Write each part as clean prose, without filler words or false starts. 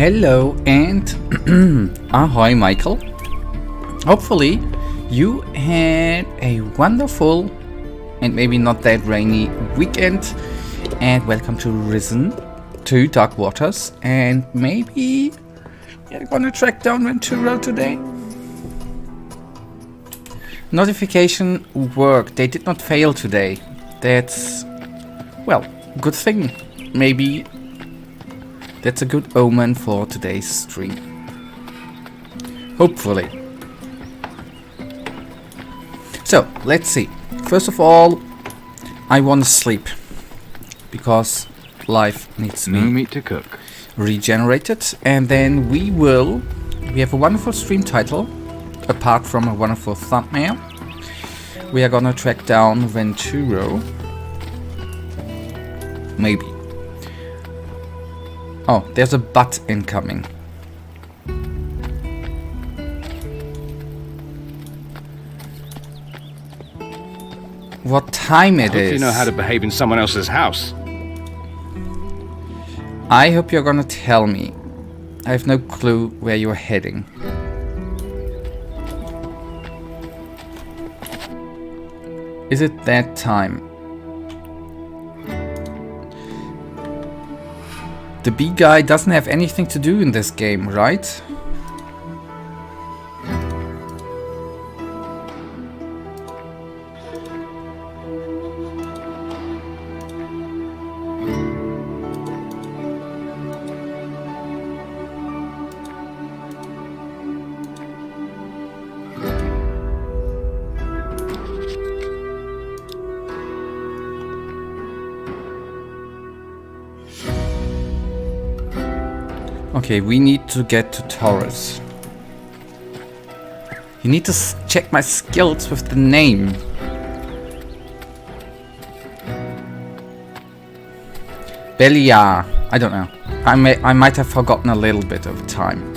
Hello and ahoy, Michael. Hopefully you had a wonderful and maybe not that rainy weekend, and welcome to Risen to Dark Waters, and maybe you're gonna track down Venturo today. Notification worked. They did not fail today. That's, well, good thing. Maybe that's a good omen for today's stream. Hopefully. So, let's see. First of all, I want to sleep. Because life needs to be no meat to cook. Regenerated. And then we have a wonderful stream title. Apart from a wonderful thumbnail. We are gonna track down Venturo. Maybe. Oh, there's a butt incoming. What time it is? You know how to behave in someone else's house. I hope you're gonna tell me. I have no clue where you're heading. Is it that time? The bee guy doesn't have anything to do in this game, right? Okay, we need to get to Taurus. You need to check my skills with the name. Belia. I don't know. I might have forgotten a little bit of time.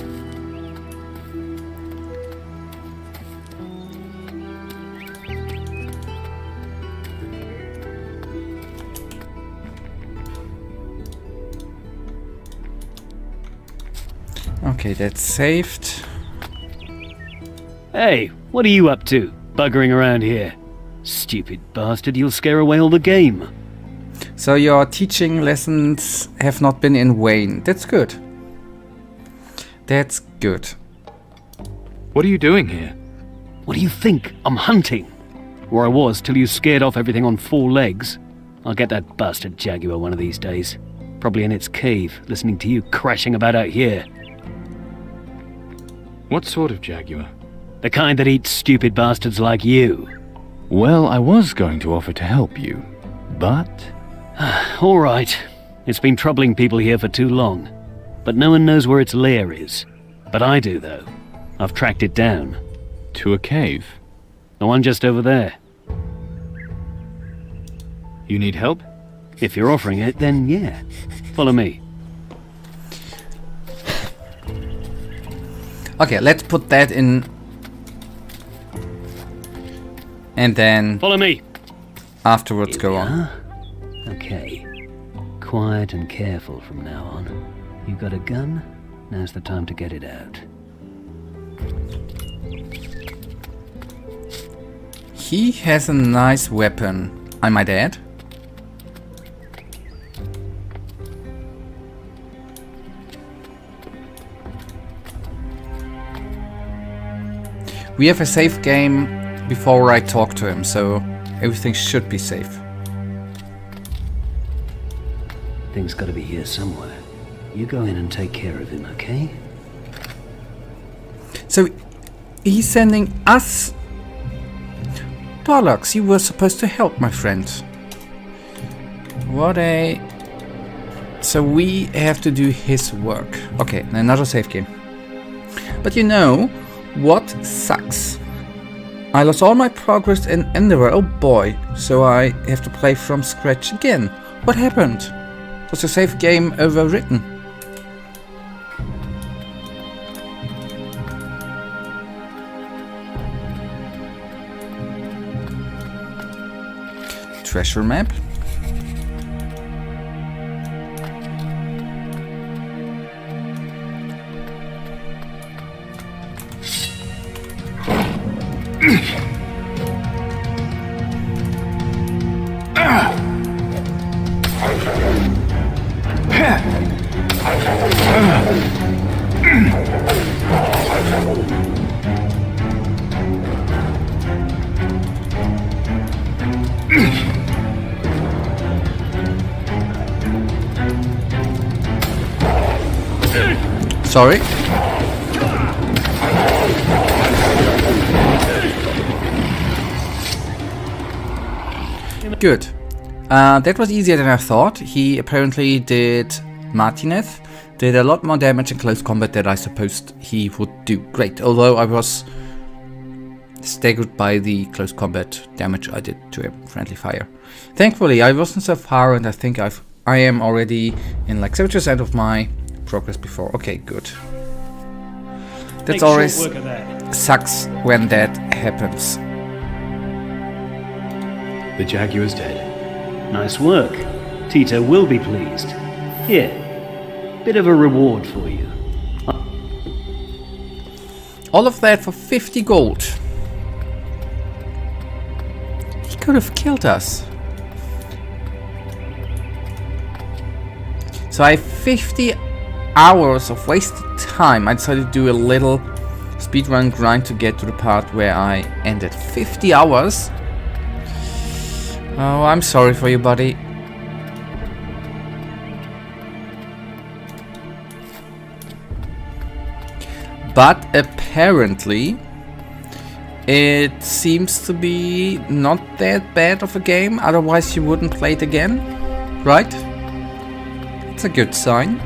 Okay, that's saved. Hey, what are you up to? Buggering around here? Stupid bastard, you'll scare away all the game. So your teaching lessons have not been in vain. That's good. That's good. What are you doing here? What do you think? I'm hunting. Or I was till you scared off everything on four legs. I'll get that bastard jaguar one of these days. Probably in its cave, listening to you crashing about out here. What sort of jaguar? The kind that eats stupid bastards like you. Well, I was going to offer to help you, but... All right. It's been troubling people here for too long. But no one knows where its lair is. But I do, though. I've tracked it down. To a cave? The one just over there. You need help? If you're offering it, then yeah. Follow me. Okay, let's put that in. And then Follow me. afterwards Here go we on. are. Okay. Quiet and careful from now on. You got a gun? Now's the time to get it out. He has a nice weapon, I might add. We have a safe game before I talk to him, so everything should be safe. Thing's gotta be here somewhere. You go in and take care of him, okay? So he's sending us. Bollocks, you were supposed to help, my friend. What a... So we have to do his work. Okay, another safe game. But you know what sucks? I lost all my progress in Endeavor, oh boy. So I have to play from scratch again. What happened? Was the save game overwritten? Treasure map. Sorry. Good. That was easier than I thought. He apparently did Martinez. Did a lot more damage in close combat than I supposed he would do. Great. Although I was staggered by the close combat damage I did to him. Friendly fire. Thankfully, I wasn't so far, and I think I am already in like 70% of my progress before. Okay, good. That's always sucks when that happens. The Jaguar's dead. Nice work. Tito will be pleased. Here, bit of a reward for you. All of that for 50 gold. He could have killed us. So I have 50 hours of wasted time. I decided to do a little speedrun grind to get to the part where I ended. 50 hours? Oh, I'm sorry for you, buddy. But apparently, it seems to be not that bad of a game. Otherwise, you wouldn't play it again, right? It's a good sign.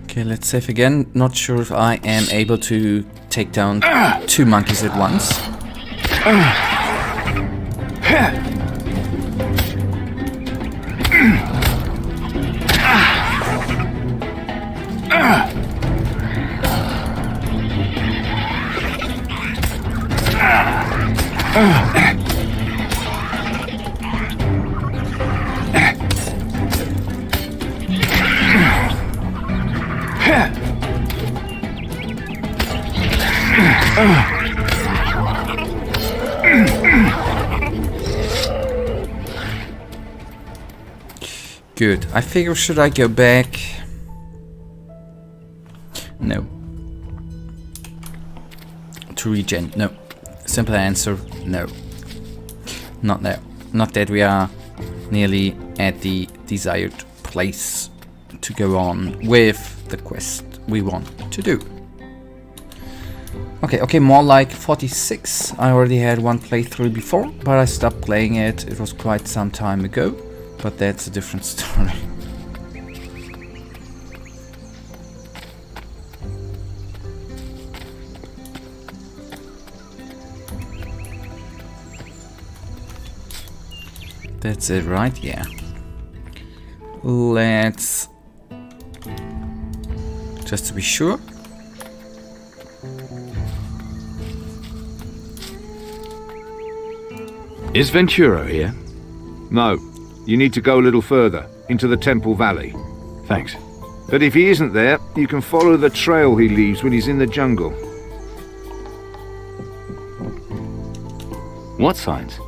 Okay, let's save again. Not sure if I am able to take down 2 monkeys at once. Good. I figure, should I go back? No. To regen? No. Simple answer, no. Not now. Not that we are nearly at the desired place to go on with the quest we want to do. Okay, more like 46. I already had one playthrough before, but I stopped playing it. It was quite some time ago, but that's a different story. That's it, right? Yeah. Let's... just to be sure. Is Venturo here? No. You need to go a little further, into the Temple Valley. Thanks. But if he isn't there, you can follow the trail he leaves when he's in the jungle. What signs?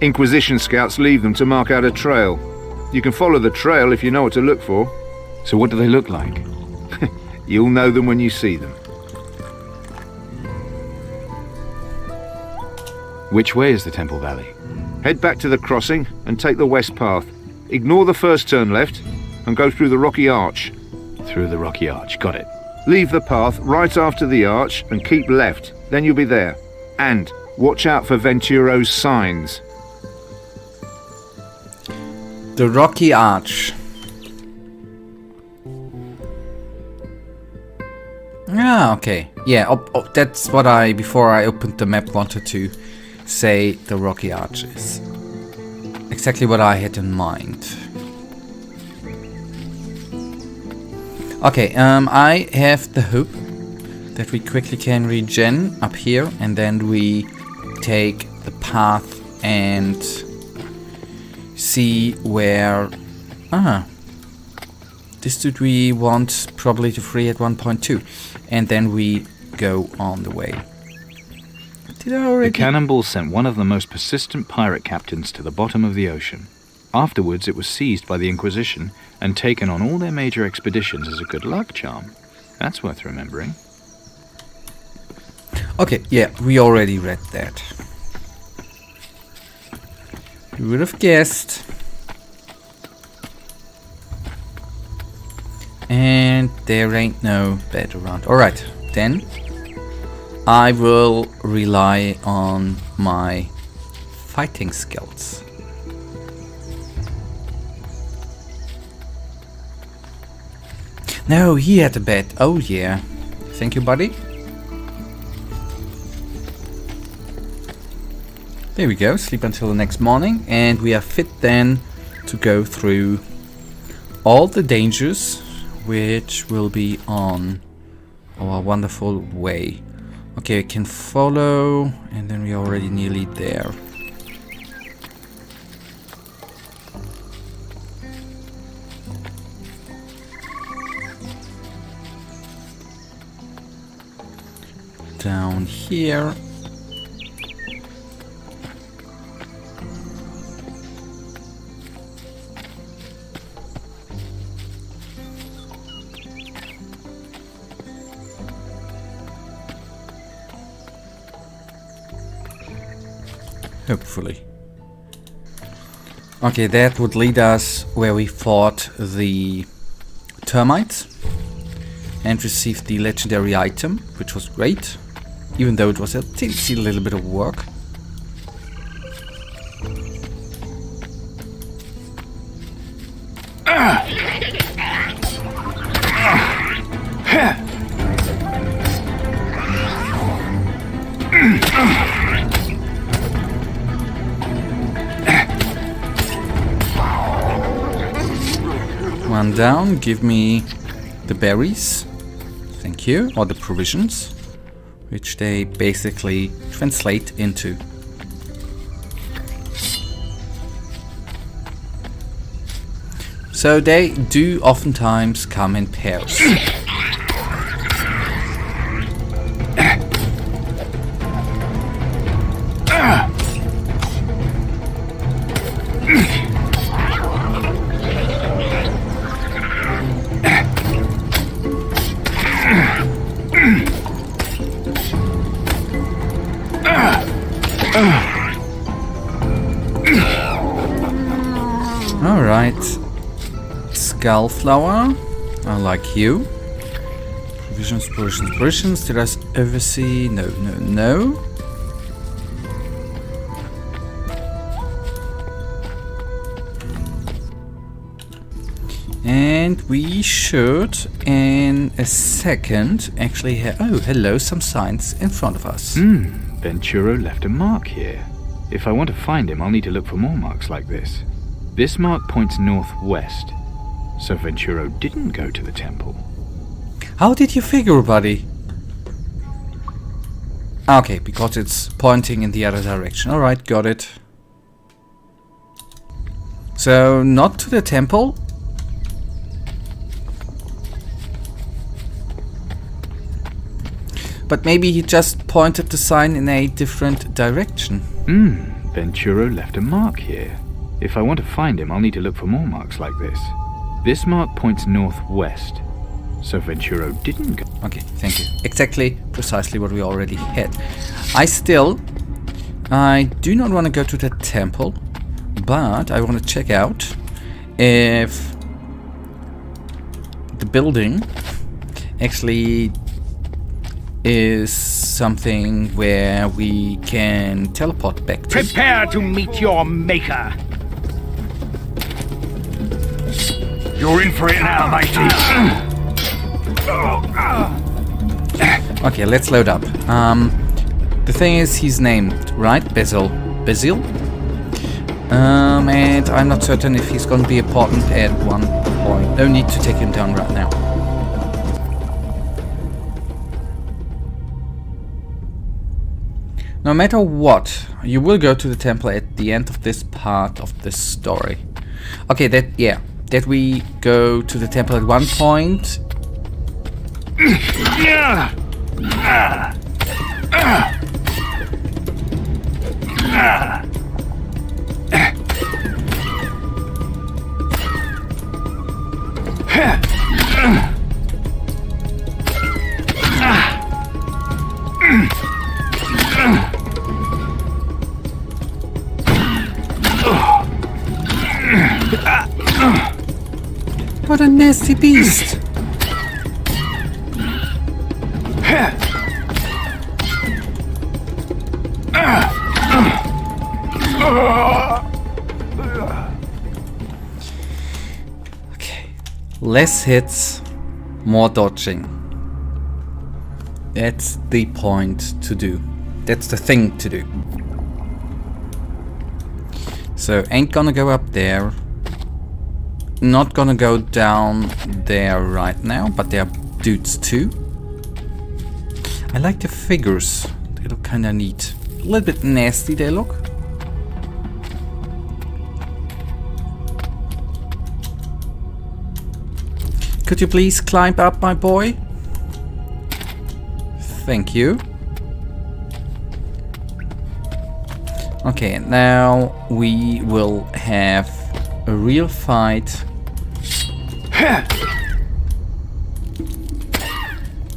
Inquisition scouts leave them to mark out a trail. You can follow the trail if you know what to look for. So what do they look like? You'll know them when you see them. Which way is the Temple Valley? Head back to the crossing and take the west path. Ignore the first turn left and go through the rocky arch. Through the rocky arch, got it. Leave the path right after the arch and keep left, then you'll be there. And watch out for Venturo's signs. The rocky arch. Ah, okay. Yeah, that's what I, before I opened the map, wanted to say the rocky arch is. Exactly what I had in mind. Okay, I have the hope that we quickly can regen up here, and then we take the path and see where... This dude we want probably to free at 1.2. And then we go on the way. Did I already... The cannonballs sent one of the most persistent pirate captains to the bottom of the ocean. Afterwards, it was seized by the Inquisition and taken on all their major expeditions as a good luck charm. That's worth remembering. Okay, yeah, we already read that. You would have guessed. And there ain't no bed around. Alright, then I will rely on my fighting skills. No, he had a bed. Oh yeah. Thank you, buddy. There we go. Sleep until the next morning. And we are fit then to go through all the dangers which will be on our wonderful way. Okay, we can follow. And then we're already nearly there. Down here. Hopefully. Okay, that would lead us where we fought the termites and received the legendary item, which was great, even though it was a teensy little bit of work. One down, give me the berries, thank you, or the provisions, which they basically translate into. So they do oftentimes come in pairs. Alright. Skullflower. I like you. Provisions, provisions, provisions. Did I ever see? No, no, no. And we should, in a second, actually have... Oh, hello, some signs in front of us. Venturo left a mark here. If I want to find him, I'll need to look for more marks like this. This mark points northwest, so Venturo didn't go to the temple. How did you figure, buddy? Okay, because it's pointing in the other direction. Alright, got it. So, not to the temple. But maybe he just pointed the sign in a different direction. Venturo left a mark here. If I want to find him, I'll need to look for more marks like this. This mark points northwest, so Venturo didn't go. Okay, thank you. Exactly, precisely what we already had. I do not want to go to the temple, but I want to check out if the building actually is something where we can teleport back to. Prepare to meet your maker. You're in for it now, matey. Okay, let's load up. The thing is, he's named, right? Basil. Basil? And I'm not certain if he's gonna be important at one point. No need to take him down right now. No matter what, you will go to the temple at the end of this part of this story. Okay, that we go to the temple at one point. What a nasty beast! Okay, less hits, more dodging. That's the point to do. That's the thing to do. So ain't gonna go up there. Not gonna go down there right now, but there are dudes too. I like the figures. They look kinda neat. A little bit nasty they look. Could you please climb up, my boy? Thank you. Okay, and now we will have a real fight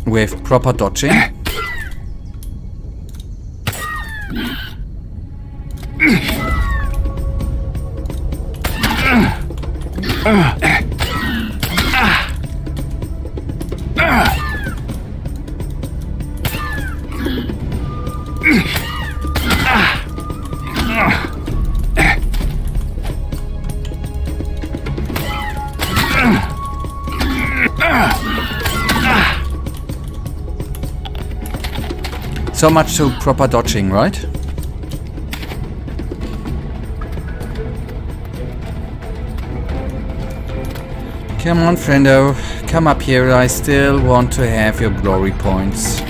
with proper dodging. So much to proper dodging, right? Come on, friendo. Come up here. I still want to have your glory points.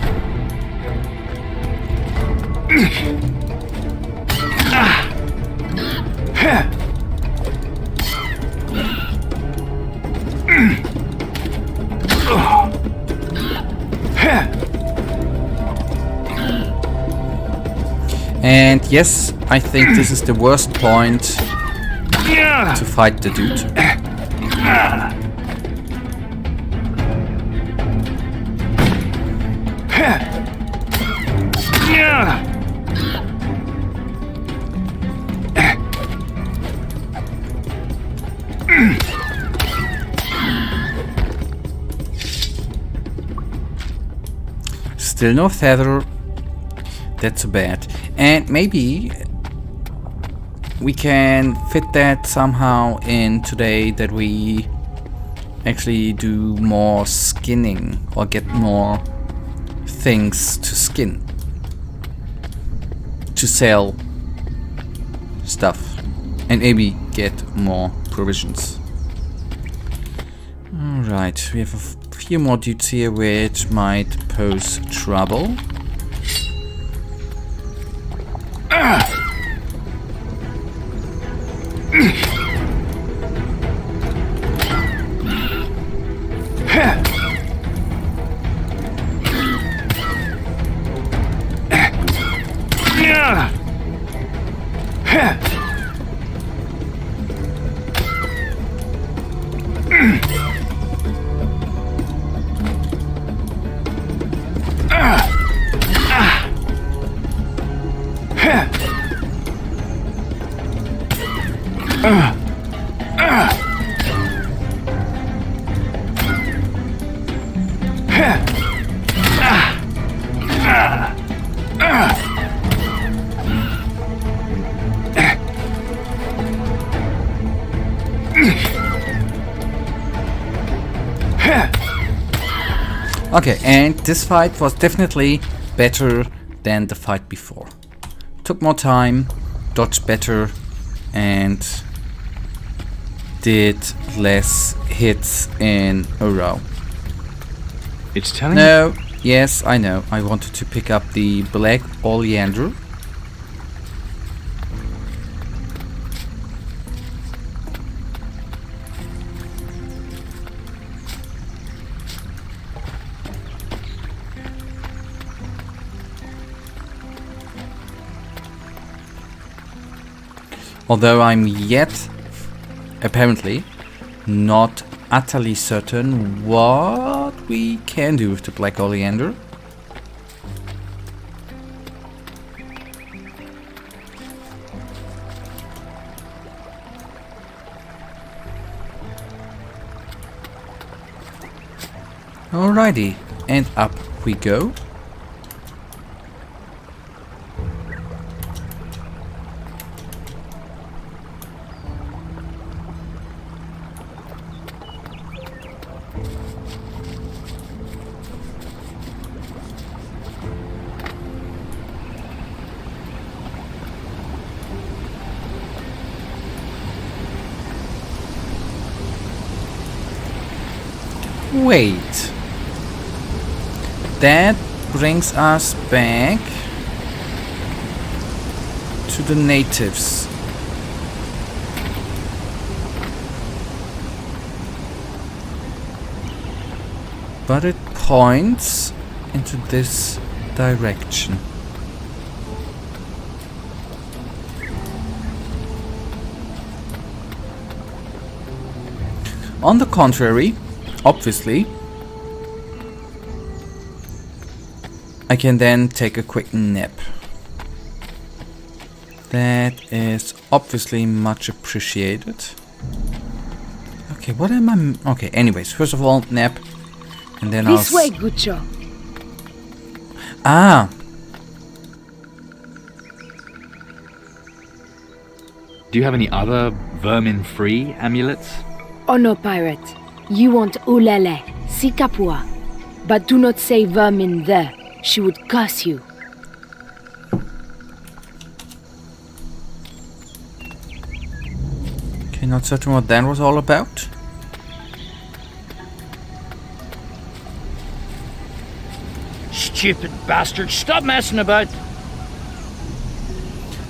And yes, I think this is the worst point to fight the dude. Still no feather. That's bad. And maybe we can fit that somehow in today, that we actually do more skinning or get more things to skin, to sell stuff, and maybe get more provisions. Alright, we have a few more dudes here which might pose trouble. Okay, and this fight was definitely better than the fight before. Took more time, dodged better, and did less hits in a row. It's telling No, yes, I know. I wanted to pick up the black oleander. Although I'm yet, apparently, not utterly certain what we can do with the black oleander. Alrighty, and up we go. Wait. That brings us back to the natives. But it points into this direction. On the contrary, obviously, I can then take a quick nap. That is obviously much appreciated. Okay, what am I... Okay, anyways, first of all, nap. And then This way, Gucho. Ah! Do you have any other vermin-free amulets? Oh no, pirate. You want Ulele, Sikapua. But do not say vermin there. She would curse you. Okay, not certain what that was all about. Stupid bastard, stop messing about.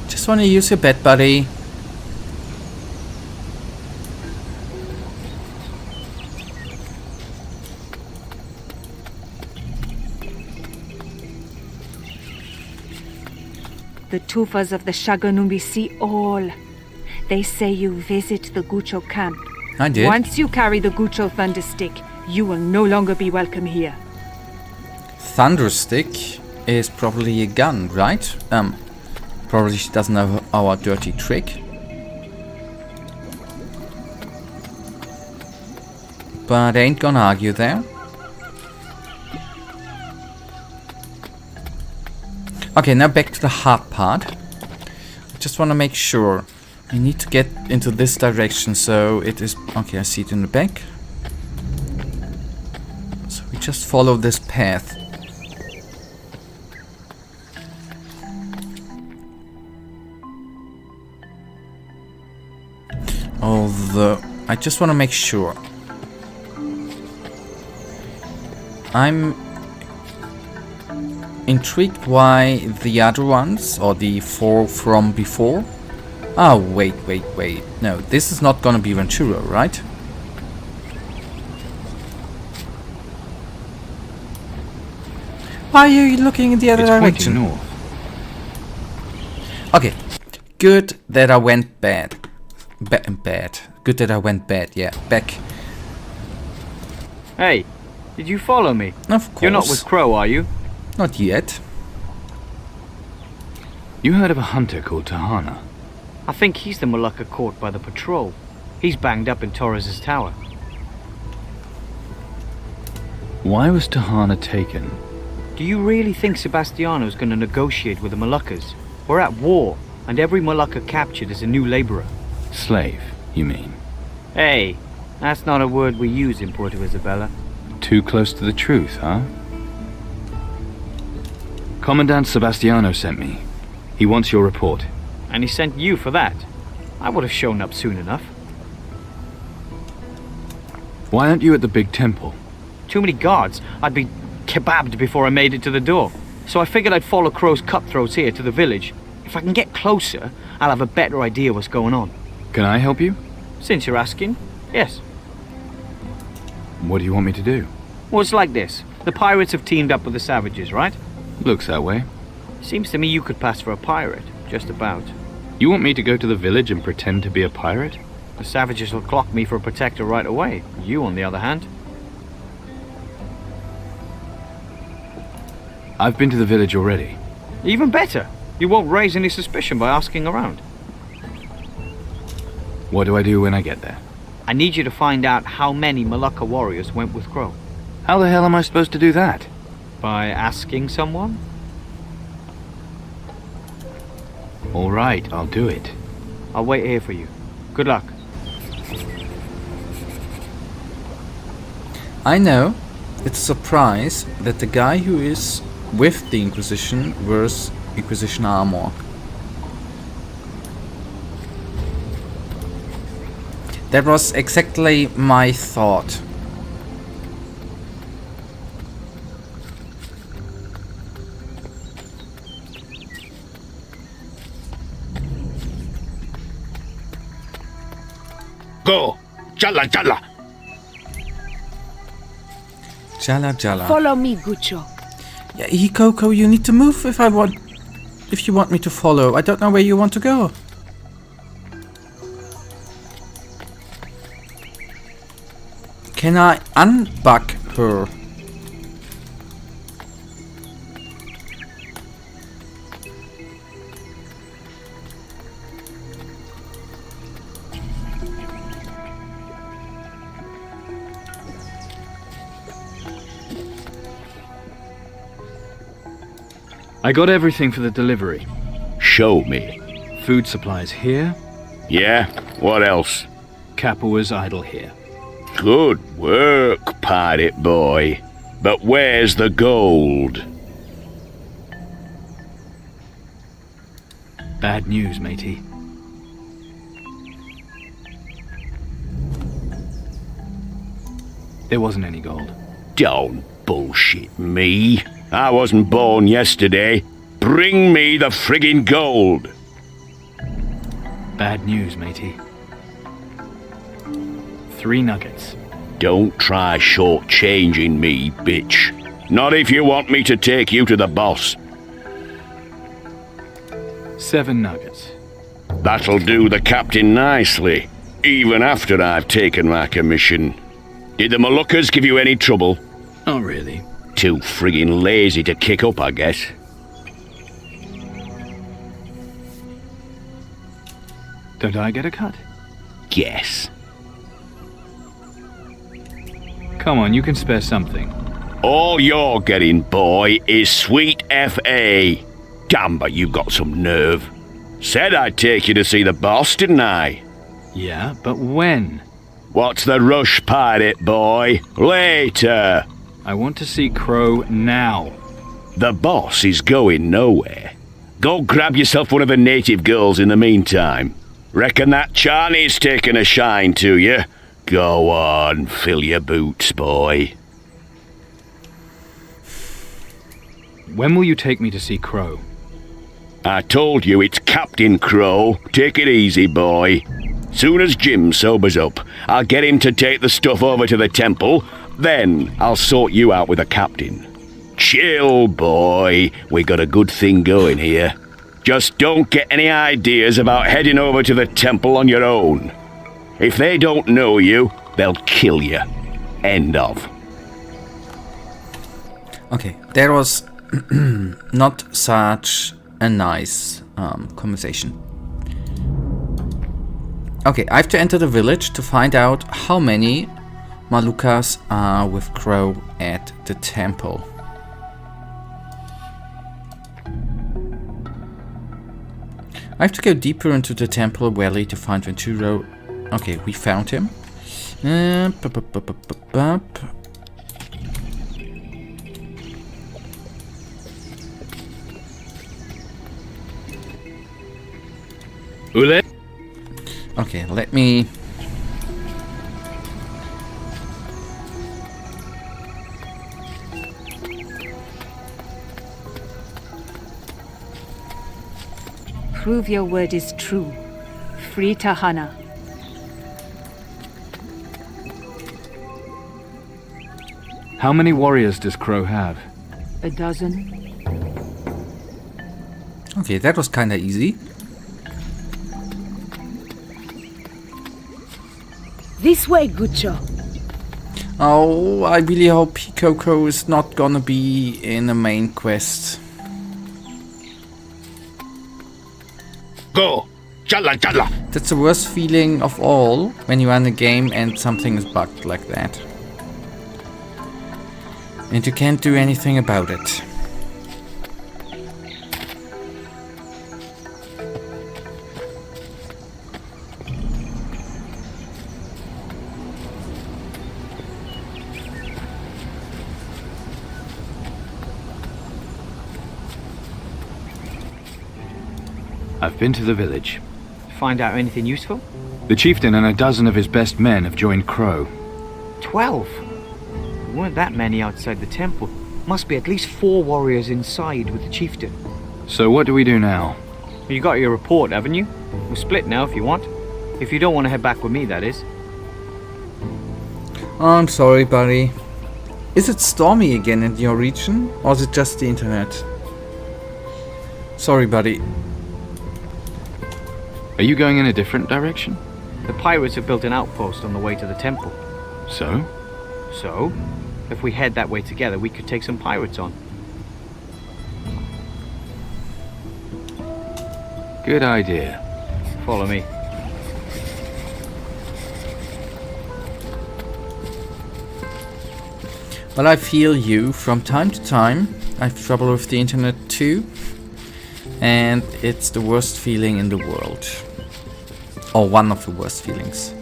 Just want to use your bed, buddy. The Tufas of the Shaganumbi see all. They say you visit the Gucho camp. I did. Once you carry the Gucho Thunderstick, you will no longer be welcome here. Thunderstick is probably a gun, right? Probably she doesn't know our dirty trick. But I ain't gonna argue there. Okay, now back to the hard part. I just want to make sure. I need to get into this direction, so it is... Okay, I see it in the back. So we just follow this path. Although, I just want to make sure. I'm intrigued why the other ones, or the four from before. Oh, wait. No, this is not gonna be Venturo, right? Why are you looking in the other It's direction? pointing north. Okay, good that I went bad. Bad. Good that I went bad, yeah. Back. Hey, did you follow me? Of course. You're not with Crow, are you? Not yet. You heard of a hunter called Tahana? I think he's the Malacca caught by the patrol. He's banged up in Torres's tower. Why was Tahana taken? Do you really think Sebastiano's going to negotiate with the Moluccas? We're at war, and every Malacca captured is a new laborer. Slave, you mean? Hey, that's not a word we use in Puerto Isabella. Too close to the truth, huh? Commandant Sebastiano sent me. He wants your report. And he sent you for that. I would have shown up soon enough. Why aren't you at the big temple? Too many guards. I'd be kebabbed before I made it to the door. So I figured I'd follow Crow's cutthroats here to the village. If I can get closer, I'll have a better idea what's going on. Can I help you? Since you're asking, yes. What do you want me to do? Well, it's like this. The pirates have teamed up with the savages, right? Looks that way. Seems to me you could pass for a pirate, just about. You want me to go to the village and pretend to be a pirate? The savages will clock me for a protector right away. You, on the other hand. I've been to the village already. Even better. You won't raise any suspicion by asking around. What do I do when I get there? I need you to find out how many Malacca warriors went with Crow. How the hell am I supposed to do that? By asking someone? All right, I'll do it. I'll wait here for you. Good luck. I know it's a surprise that the guy who is with the Inquisition wears Inquisition armor. That was exactly my thought. Go! Jalla jalla! Jala Jala. Follow me, Gucho. Yeah, Hikoko, you need to move if you want me to follow. I don't know where you want to go. Can I unbug her? I got everything for the delivery. Show me. Food supplies here. Yeah? What else? Capua's idol here. Good work, pirate boy. But where's the gold? Bad news, matey. There wasn't any gold. Don't bullshit me. I wasn't born yesterday. Bring me the friggin' gold. Bad news, matey. 3 nuggets. Don't try shortchanging me, bitch. Not if you want me to take you to the boss. 7 nuggets. That'll do the captain nicely, even after I've taken my commission. Did the Moluccas give you any trouble? Not really. Too friggin' lazy to kick up, I guess. Don't I get a cut? Guess. Come on, you can spare something. All you're getting, boy, is sweet F.A. Damn, but you've got some nerve. Said I'd take you to see the boss, didn't I? Yeah, but when? What's the rush, pirate boy? Later. I want to see Crow now. The boss is going nowhere. Go grab yourself one of the native girls in the meantime. Reckon that Charney's taken a shine to you? Go on, fill your boots, boy. When will you take me to see Crow? I told you it's Captain Crow. Take it easy, boy. Soon as Jim sobers up, I'll get him to take the stuff over to the temple. Then I'll sort you out with the captain. Chill, boy. We got a good thing going here. Just don't get any ideas about heading over to the temple on your own. If they don't know you, they'll kill you. End of. Okay, that was not such a nice conversation. Okay, I have to enter the village to find out how many Malukas are with Crow at the temple. I have to go deeper into the temple valley to find Venturo. Okay, we found him. Ule? Okay, let me... Prove your word is true. Free Tahana. How many warriors does Crow have? A dozen. Okay, that was kinda easy. This way, Gucho. Oh, I really hope Coco is not gonna be in the main quest. Go! Challa challa! That's the worst feeling of all when you are in a game and something is bugged like that. And you can't do anything about it. I've been to the village. Find out anything useful? The chieftain and a dozen of his best men have joined Crow. 12? There weren't that many outside the temple. Must be at least 4 warriors inside with the chieftain. So what do we do now? You got your report, haven't you? We'll split now if you want. If you don't want to head back with me, that is. Oh, I'm sorry, buddy. Is it stormy again in your region? Or is it just the internet? Sorry, buddy. Are you going in a different direction? The pirates have built an outpost on the way to the temple. So? So, if we head that way together, we could take some pirates on. Good idea. Follow me. Well, I feel you. From time to time, I have trouble with the internet too. And it's the worst feeling in the world. Or one of the worst feelings.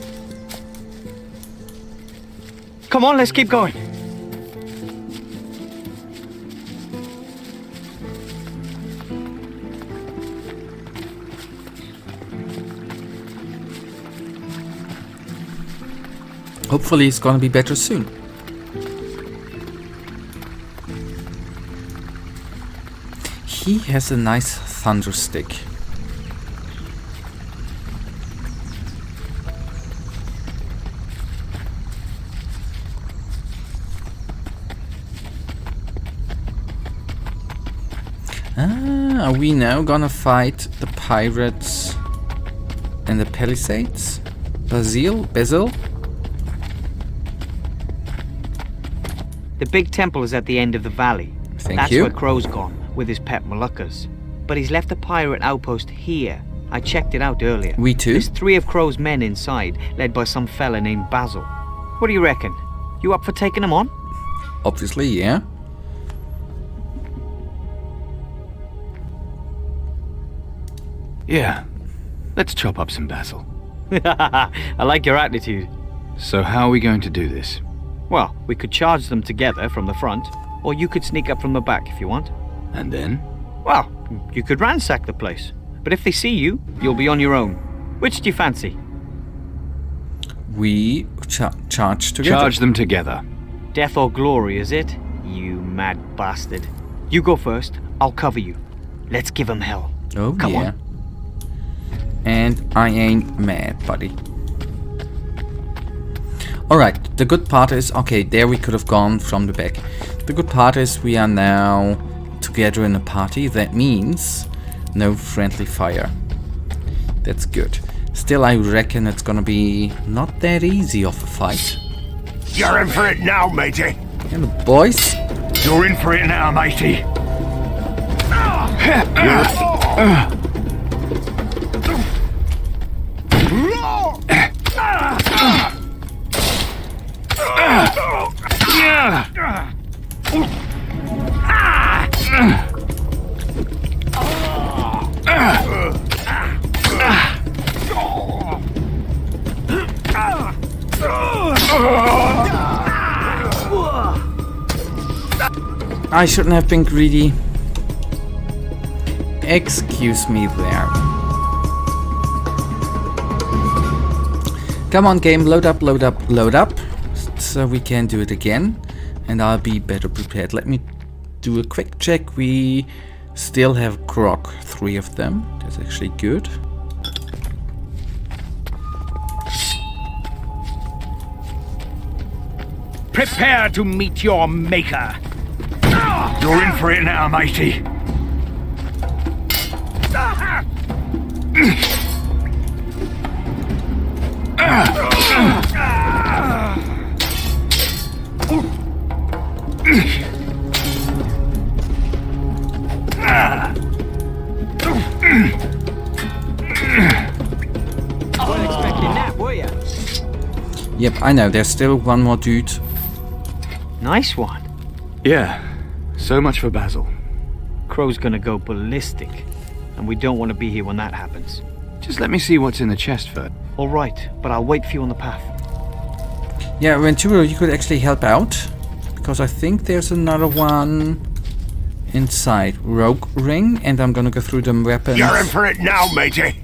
Come on, let's keep going. Hopefully it's gonna be better soon. He has a nice thunder stick. Are we now gonna fight the pirates in the Palisades? Basil? The big temple is at the end of the valley. Thank That's you. where Crow's gone, with his pet Moluccas. But he's left a pirate outpost here. I checked it out earlier. We too? There's 3 of Crow's men inside, led by some fella named Basil. What do you reckon? You up for taking them on? Obviously, yeah. Yeah. Let's chop up some basil. I like your attitude. So how are we going to do this? Well, we could charge them together from the front, or you could sneak up from the back if you want. And then? Well, you could ransack the place. But if they see you, you'll be on your own. Which do you fancy? We charge together. Charge them together. Death or glory, is it? You mad bastard. You go first, I'll cover you. Let's give 'em hell. Oh, Come yeah. on. And I ain't mad, buddy. Alright, the good part is... Okay, there we could have gone from the back. The good part is we are now together in a party. That means no friendly fire. That's good. Still, I reckon it's gonna be not that easy of a fight. You're in for it now, matey. And the boys... You're in for it now, matey. I shouldn't have been greedy. Excuse me there. Come on, game, load up, load up, load up. So we can do it again. And I'll be better prepared. Let me do a quick check. We still have grog, 3 of them. That's actually good. Prepare to meet your maker. You're in for it now, matey. Wasn't expecting that, were ya? Yep, I know, there's still one more dude. Nice one. Yeah, so much for Basil. Crow's gonna go ballistic, and we don't want to be here when that happens. Just let me see what's in the chest first. All right, but I'll wait for you on the path. Yeah, Venturo, you could actually help out. Because I think there's another one inside. Rogue ring, and I'm gonna go through the weapons. You're in for it now, matey.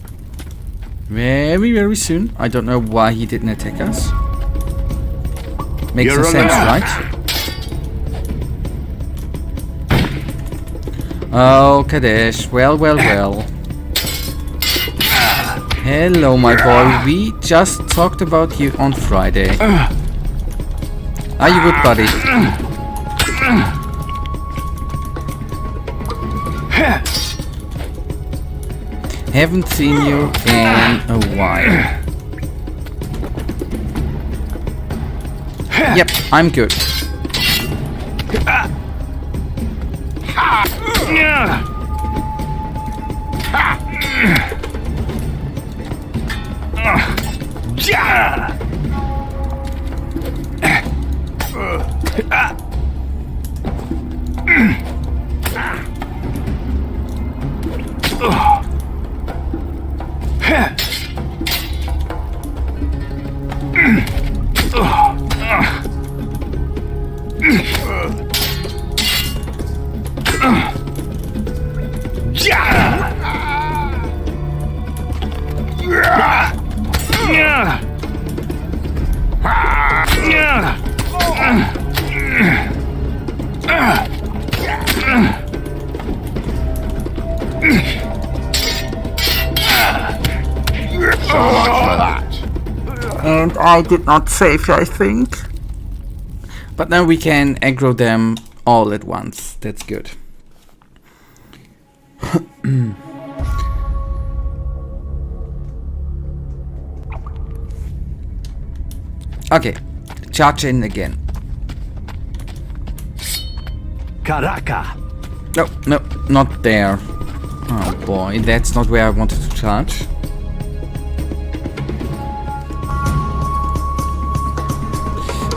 Very, very soon. I don't know why he didn't attack us. Makes You're no sense, alone. right? Oh, Kadesh. Well, well, well. Hello, my boy. We just talked about you on Friday. Are you good, buddy? Haven't seen you in a while. Yep, I'm good. And I did not save, I think. But now we can aggro them all at once. That's good. Okay, charge in again. Caraca. No, no, not there. Oh boy, that's not where I wanted to charge.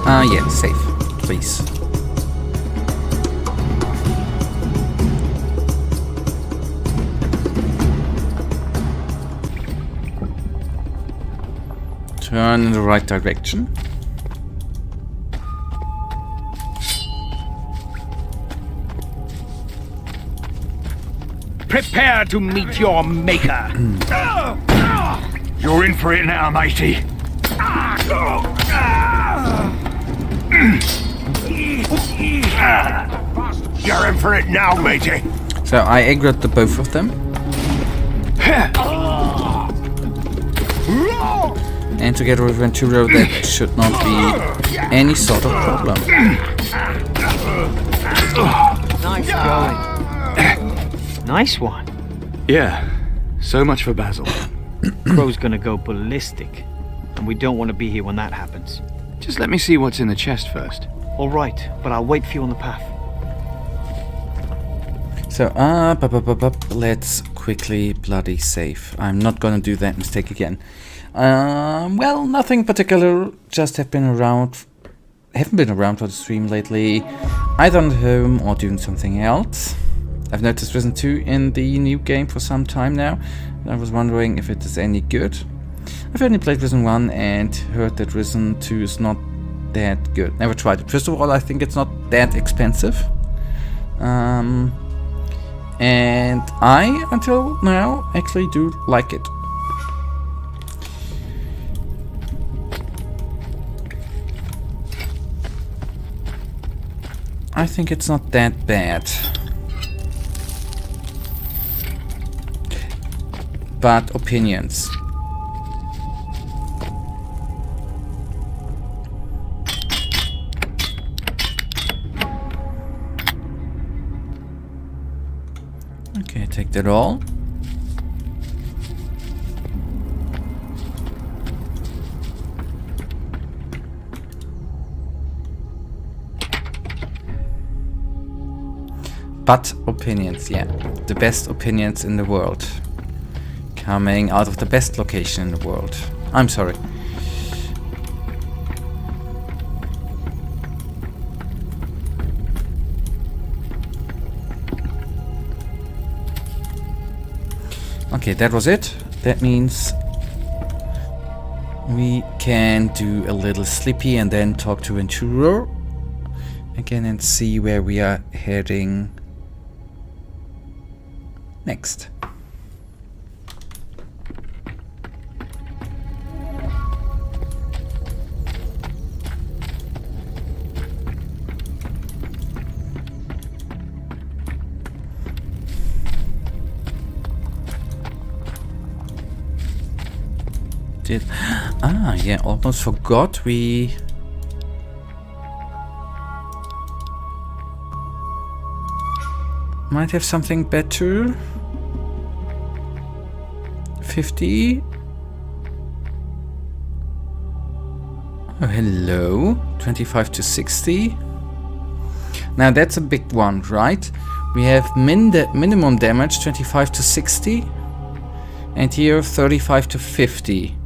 Yeah, safe, please. Turn in the right direction. Prepare to meet your maker. You're in for it now, matey. You're in for it now, matey. So I aggroed the both of them. And together with Venturo, that should not be any sort of problem. Nice going. Nice one. Yeah, so much for Basil. Crow's gonna go ballistic, and we don't want to be here when that happens. Just let me see what's in the chest first. All right, but I'll wait for you on the path. So, let's quickly bloody save. I'm not gonna do that mistake again. Well, nothing particular. Just haven't been around for the stream lately, either on home or doing something else. I've noticed Risen 2 in the new game for some time now, and I was wondering if it is any good. I've only played Risen 1 and heard that Risen 2 is not that good. Never tried it. First of all, I think it's not that expensive. And I, until now, actually do like it. I think it's not that bad. But opinions. Okay, take that all. But opinions, yeah. The best opinions in the world. Coming out of the best location in the world. I'm sorry. Okay, that was it. That means we can do a little sleepy and then talk to Venturo again and see where we are heading next. Yeah, almost forgot we might have something better. 50. Oh, hello. 25 to 60. Now that's a big one, right? We have minimum damage 25 to 60, and here 35 to 50.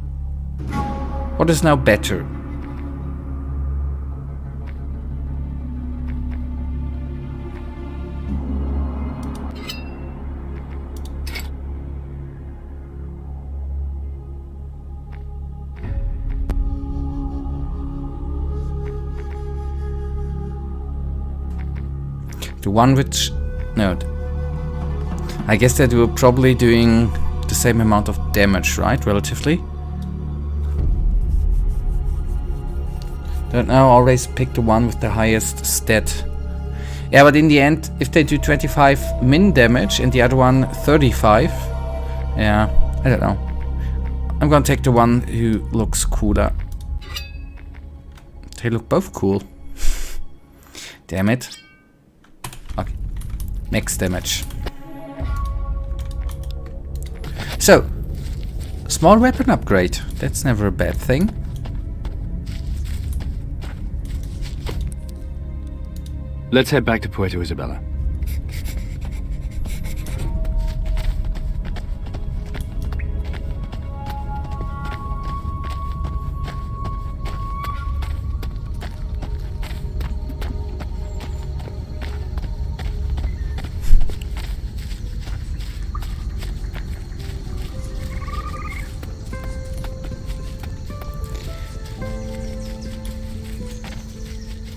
What is now better? The one which... no. I guess that we're probably doing the same amount of damage, right? Relatively. Don't know, always pick the one with the highest stat. Yeah, but in the end, if they do 25 min damage and the other one 35, yeah, I don't know. I'm gonna take the one who looks cooler. They look both cool. Damn it. Okay. Max damage. So, small weapon upgrade. That's never a bad thing. Let's head back to Puerto Isabella.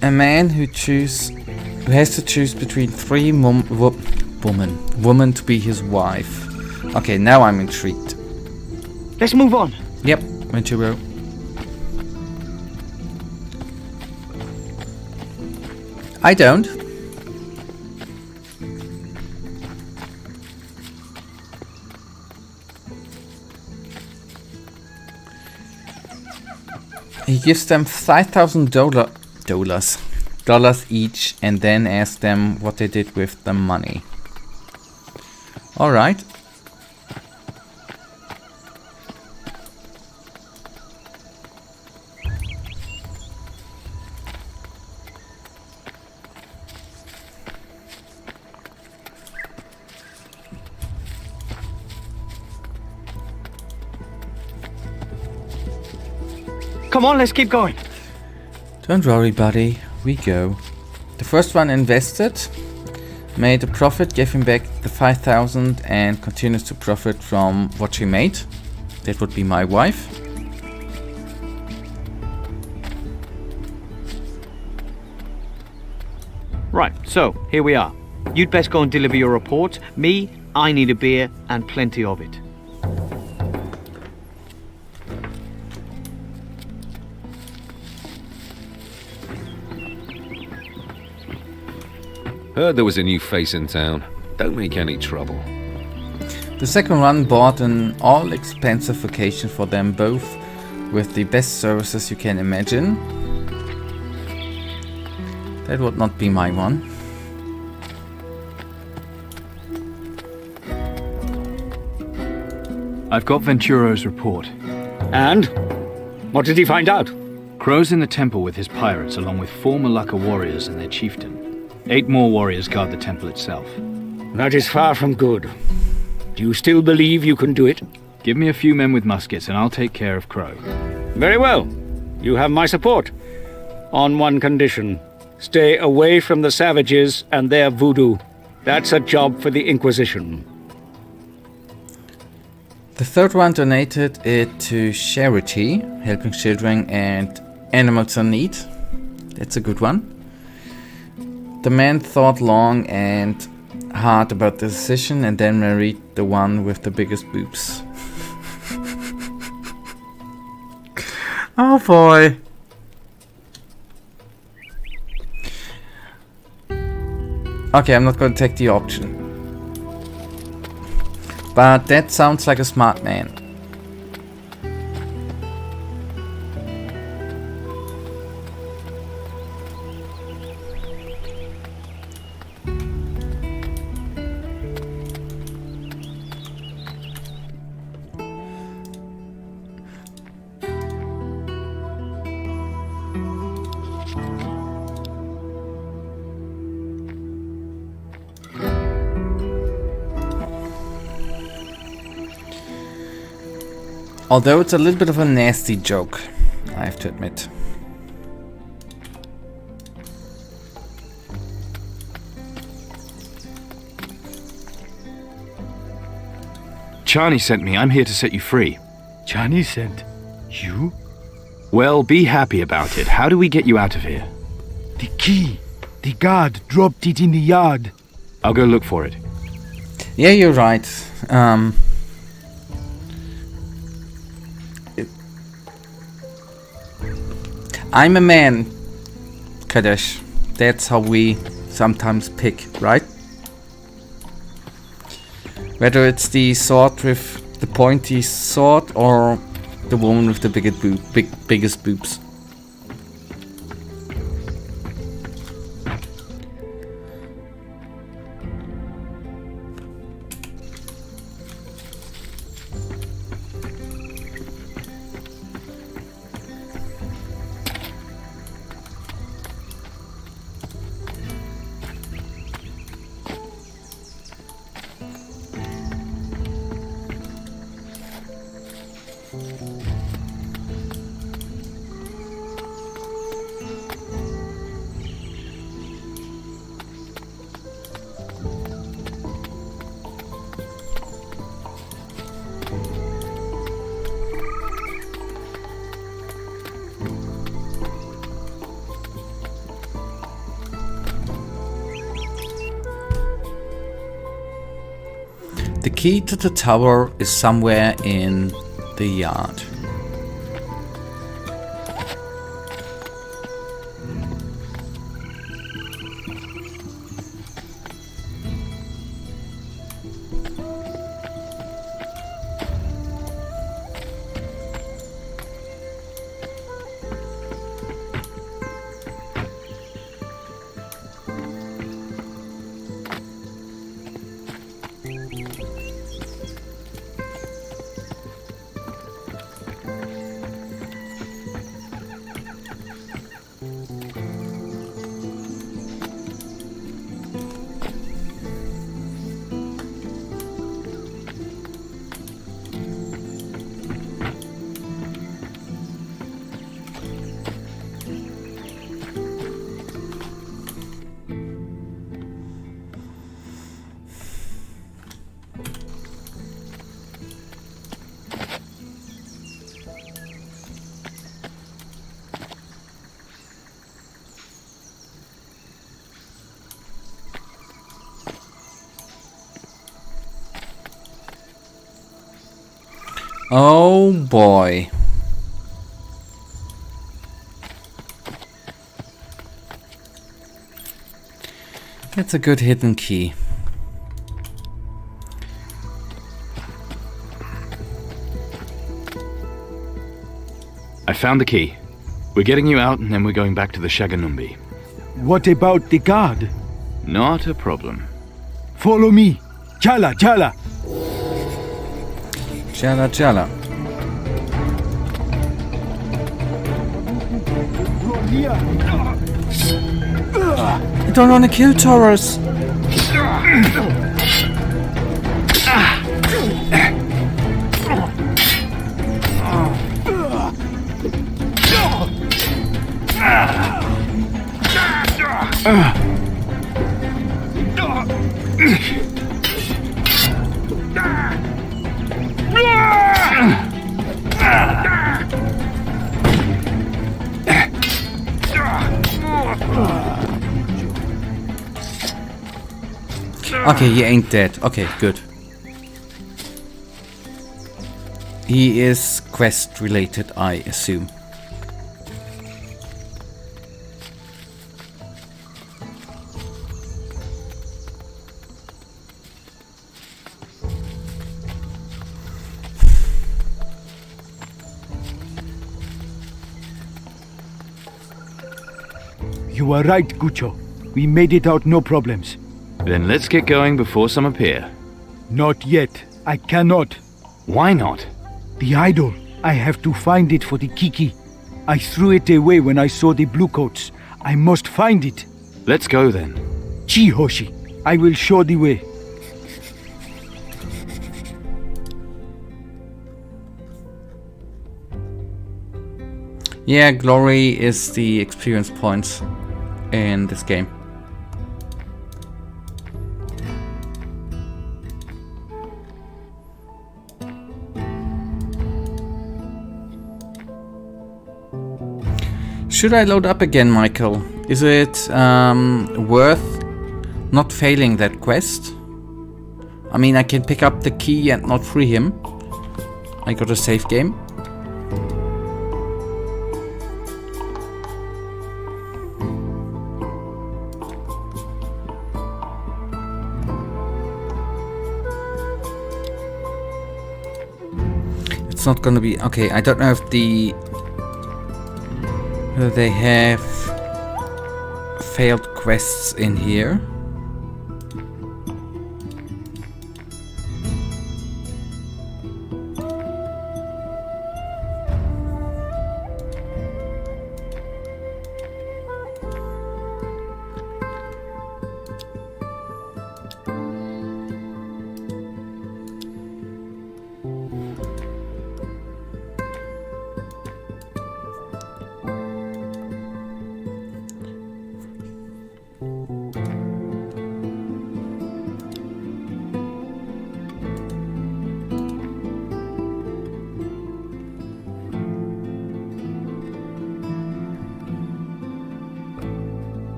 A man who has to choose between three women to be his wife. Okay, now I'm intrigued. Let's move on. Yep, Venturo. I don't. He gives them $5,000 each and then asks them what they did with the money. Alright. Come on, let's keep going. Don't worry, buddy. We go. The first one invested, made a profit, gave him back the 5,000 and continues to profit from what she made. That would be my wife. Right, so here we are. You'd best go and deliver your report. Me, I need a beer and plenty of it. Heard there was a new face in town. Don't make any trouble. The second one bought an all-expensive vacation for them both with the best services you can imagine. That would not be my one. I've got Venturo's report. And? What did he find out? Crow's in the temple with his pirates along with 4 Malacca warriors and their chieftain. 8 more warriors guard the temple itself. That is far from good. Do you still believe you can do it? Give me a few men with muskets and I'll take care of Crow. Very well. You have my support. On one condition. Stay away from the savages and their voodoo. That's a job for the Inquisition. The third one donated it to charity, helping children and animals in need. That's a good one. The man thought long and hard about the decision and then married the one with the biggest boobs. Oh boy. Okay, I'm not going to take the option. But that sounds like a smart man. Although it's a little bit of a nasty joke, I have to admit. Chani sent me. I'm here to set you free. Chani sent you? Well, be happy about it. How do we get you out of here? The key. The guard dropped it in the yard. I'll go look for it. Yeah, you're right. I'm a man, Kadesh. That's how we sometimes pick, right? Whether it's the sword with the pointy sword or the woman with the biggest boobs. The key to the tower is somewhere in the yard. Oh boy. That's a good hidden key. I found the key. We're getting you out and then we're going back to the Shaganumbi. What about the guard? Not a problem. Follow me. Chala, chala. Chala chala. From here. I don't want to kill Taurus. Okay, he ain't dead. Okay, good. He is quest related, I assume. You are right, Gucho. We made it out no problems. Then let's get going before some appear. Not yet. I cannot. Why not? The idol. I have to find it for the Kiki. I threw it away when I saw the bluecoats. I must find it. Let's go then. Chi Hoshi. I will show the way. Yeah, glory is the experience points in this game. Should I load up again, Michael? Is it worth not failing that quest? I mean, I can pick up the key and not free him. I got a save game. It's not gonna be... Okay, I don't know if whether they have failed quests in here.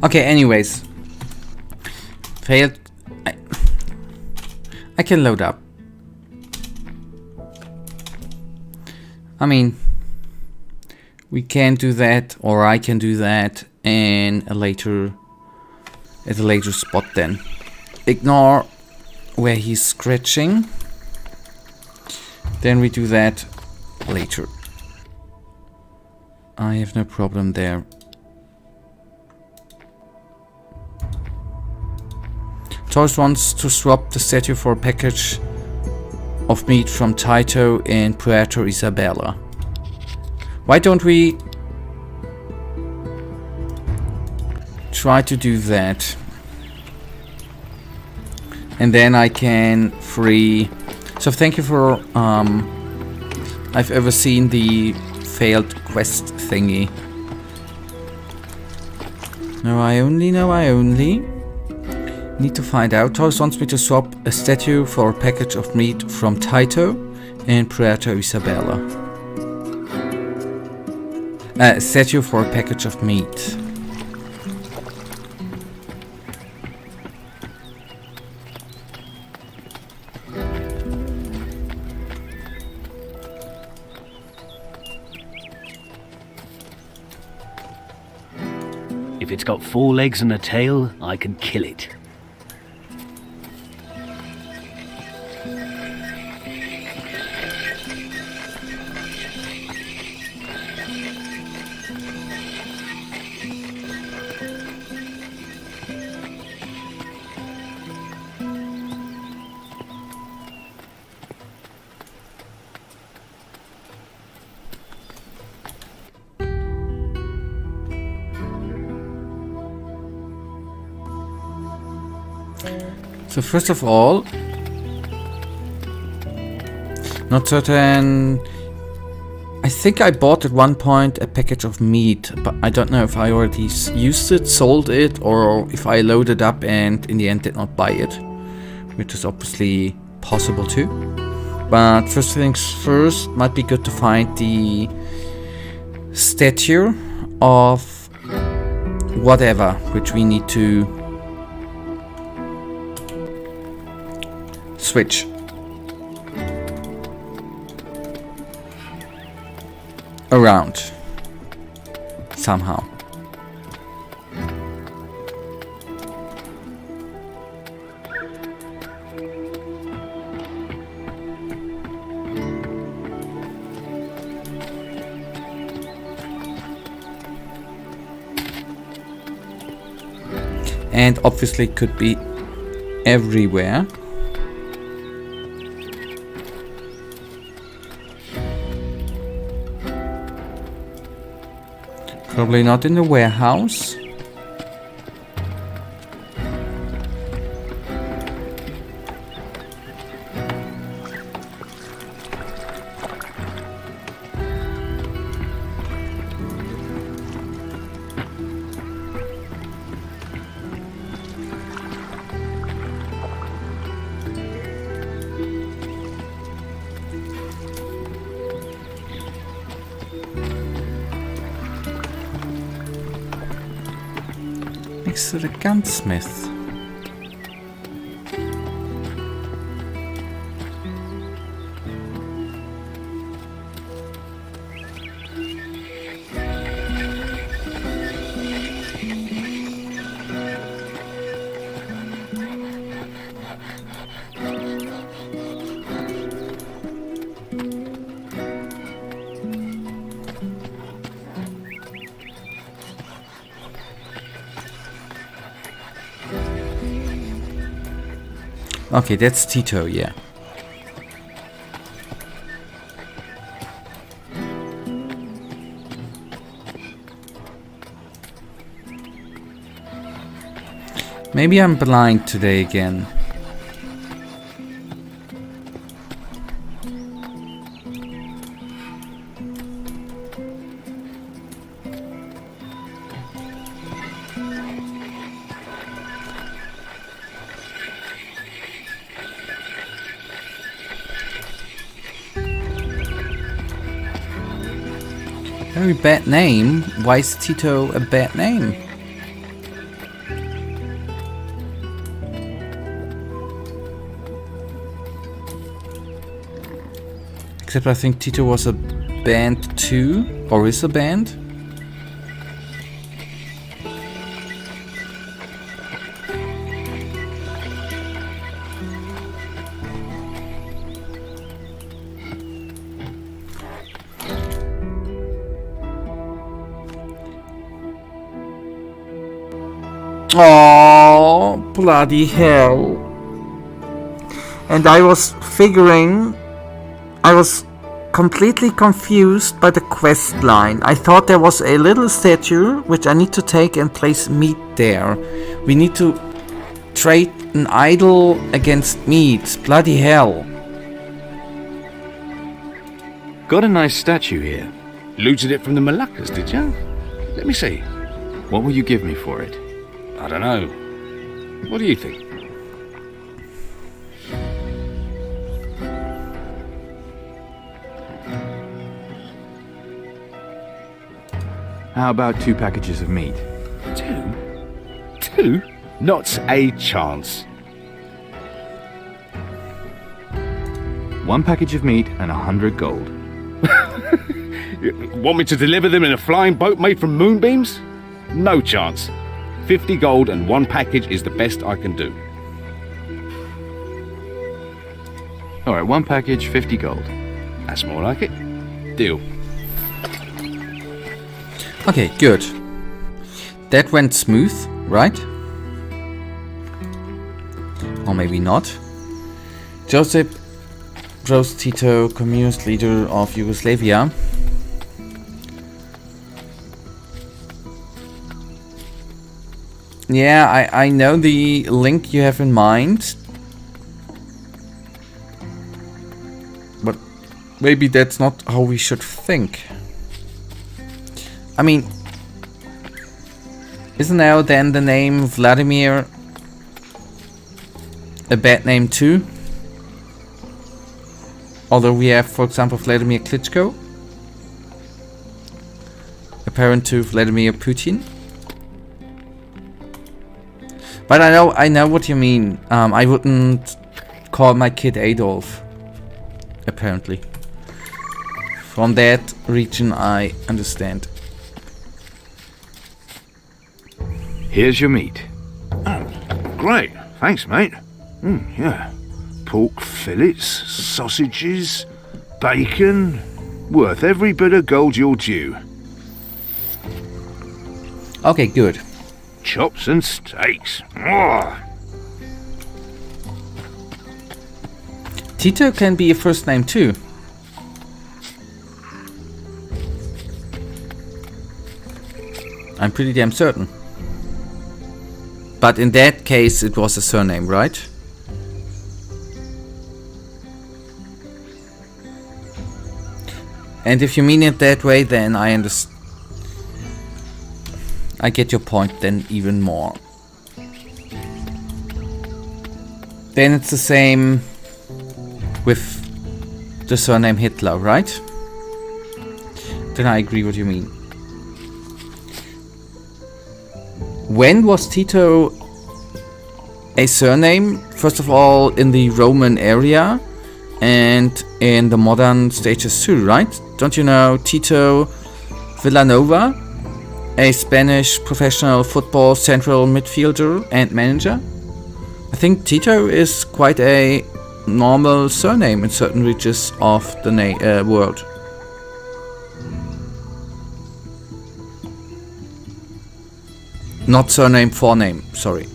Okay, anyways. Failed. I can load up. I mean, we can do that, or I can do that in a later, at a later spot then. Ignore where he's scratching. Then we do that later. I have no problem there. Taurus wants to swap the statue for a package of meat from Taito in Puerto Isabela. Why don't we try to do that? And then I can free... So thank you for... I've ever seen the failed quest thingy. No, I only... Need to find out. Taurus wants me to swap a statue for a package of meat from Taito in Puerto Isabela. A statue for a package of meat. If it's got 4 legs and a tail, I can kill it. So first of all, not certain. I think I bought at one point a package of meat, but I don't know if I already used it, sold it, or if I loaded up and in the end did not buy it, which is obviously possible too. But first things first, might be good to find the statue of whatever, which we need to switch. Around somehow. And obviously could be everywhere. Probably not in the warehouse. Next to the gunsmith. Okay, that's Tito, yeah. Maybe I'm blind today again. Very bad name. Why is Tito a bad name? Except I think Tito was a band too, or is a band. Oh, bloody hell. And I was figuring, I was completely confused by the quest line. I thought there was a little statue which I need to take and place meat there. We need to trade an idol against meat. Bloody hell. Got a nice statue here. Looted it from the Moluccas, did you? Let me see. What will you give me for it? I don't know. What do you think? How about 2 packages of meat? 2? 2? Not a chance. 1 package of meat and 100 gold. Want me to deliver them in a flying boat made from moonbeams? No chance. 50 gold and 1 package is the best I can do. Alright, 1 package, 50 gold. That's more like it. Deal. Okay, good. That went smooth, right? Or maybe not. Joseph Broz Tito, communist leader of Yugoslavia. Yeah, I know the link you have in mind. But maybe that's not how we should think. I mean, isn't now then the name Vladimir a bad name too? Although we have, for example, Vladimir Klitschko, a parent to Vladimir Putin. But I know what you mean. I wouldn't call my kid Adolf, apparently. From that region, I understand. Here's your meat. Oh, great. Thanks, mate. Yeah. Pork fillets, sausages, bacon. Worth every bit of gold you're due. Okay, good. Chops and steaks. Oh. Tito can be a first name too. I'm pretty damn certain. But in that case, it was a surname, right? And if you mean it that way, then I understand. I get your point then even more. Then it's the same with the surname Hitler, right? Then I agree what you mean. When was Tito a surname? First of all, in the Roman area and in the modern stages too, right? Don't you know Tito Villanova, a Spanish professional football central midfielder and manager? I think Tito is quite a normal surname in certain regions of the world. Not surname, forename, sorry.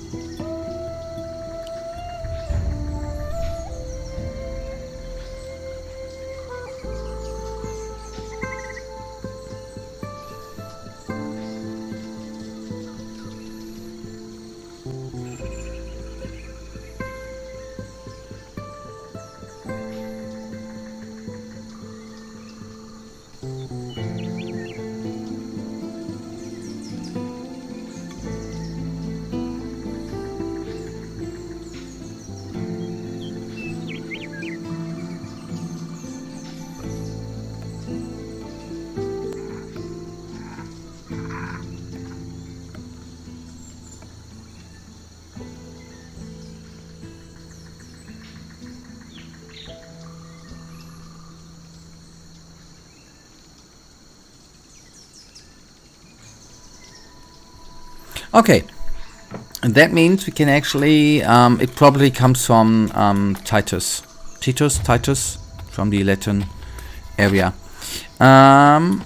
Okay, and that means we can actually, it probably comes from Titus, from the Latin area. That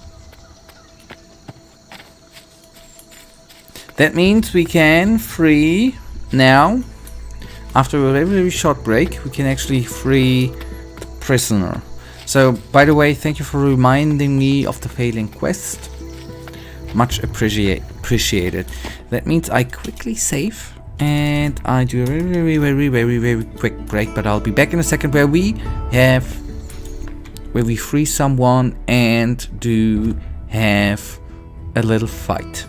means we can free now, after a very, very short break, we can actually free the prisoner. So, by the way, thank you for reminding me of the failing quest. Much appreciated. That means I quickly save and I do a very, very, very, very quick break, but I'll be back in a second where we free someone and do have a little fight.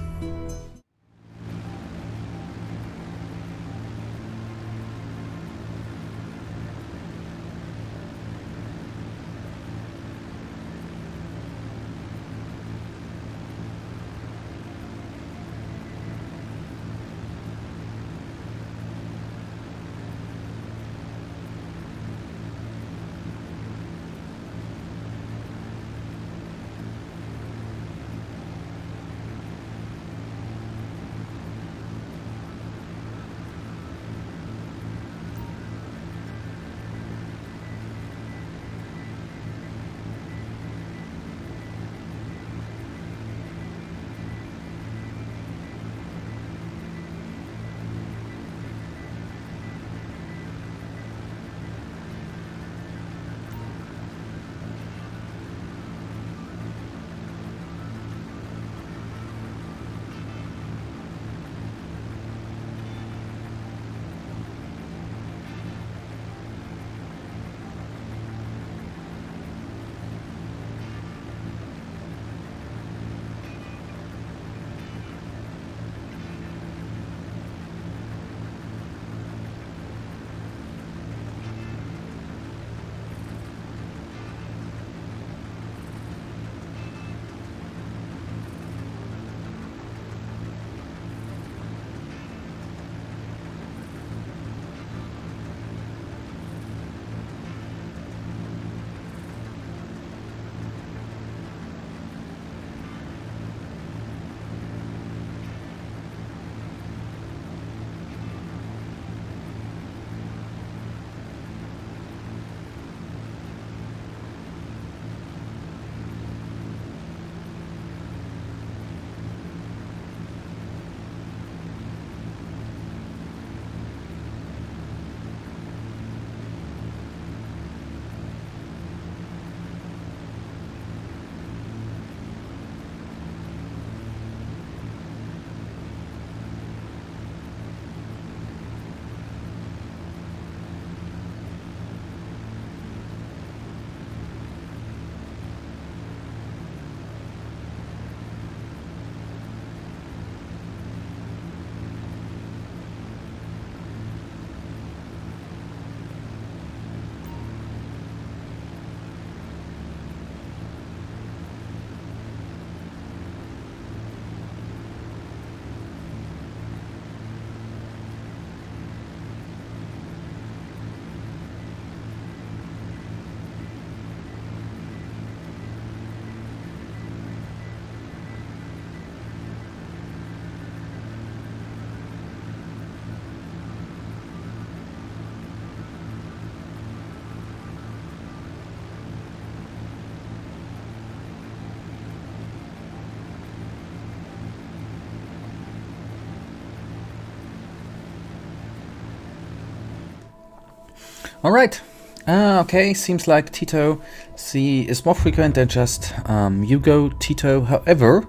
Alright. Okay, seems like Tito C is more frequent than just Hugo Tito. However,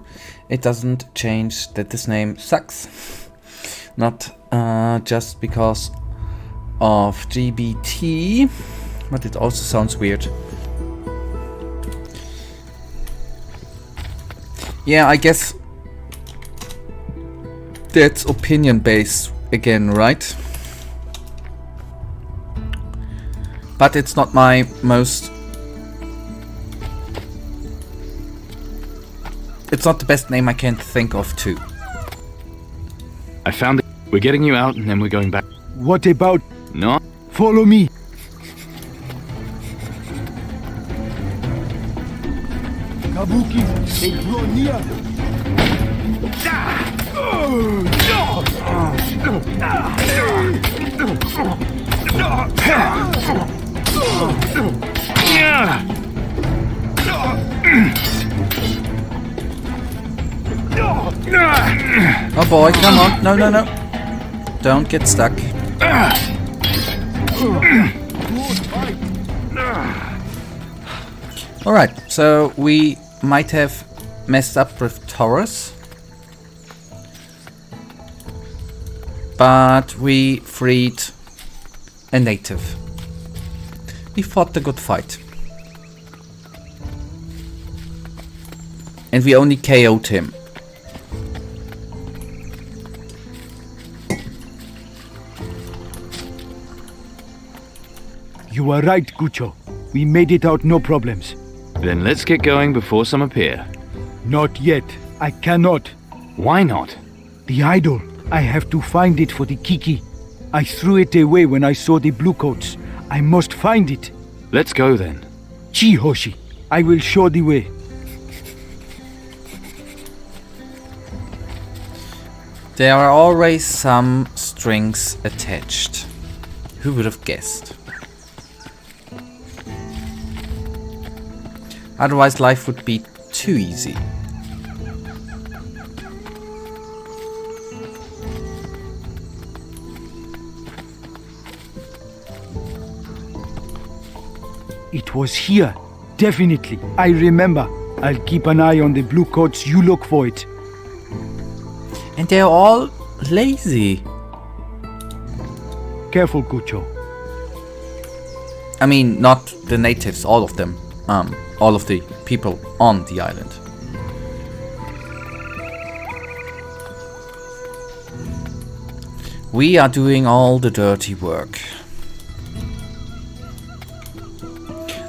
it doesn't change that this name sucks. Not just because of GBT, but it also sounds weird. Yeah, I guess that's opinion based again, right? But it's not my most... It's not the best name I can think of too. I found it. We're getting you out and then we're going back. What about... No. Follow me. Kabuki, they draw near. Oh boy, come on. No, no, no. Don't get stuck. Alright, so we might have messed up with Taurus. But we freed a native. We fought the good fight. And we only KO'd him. You are right, Gucho. We made it out no problems. Then let's get going before some appear. Not yet. I cannot. Why not? The idol. I have to find it for the Kiki. I threw it away when I saw the bluecoats. I must find it. Let's go then. Chi Hoshi. I will show the way. There are always some strings attached. Who would have guessed? Otherwise life would be too easy. It was here. Definitely. I remember. I'll keep an eye on the bluecoats. You look for it. And they're all lazy. Careful, Gucho. I mean, not the natives, all of them. All of the people on the island. We are doing all the dirty work.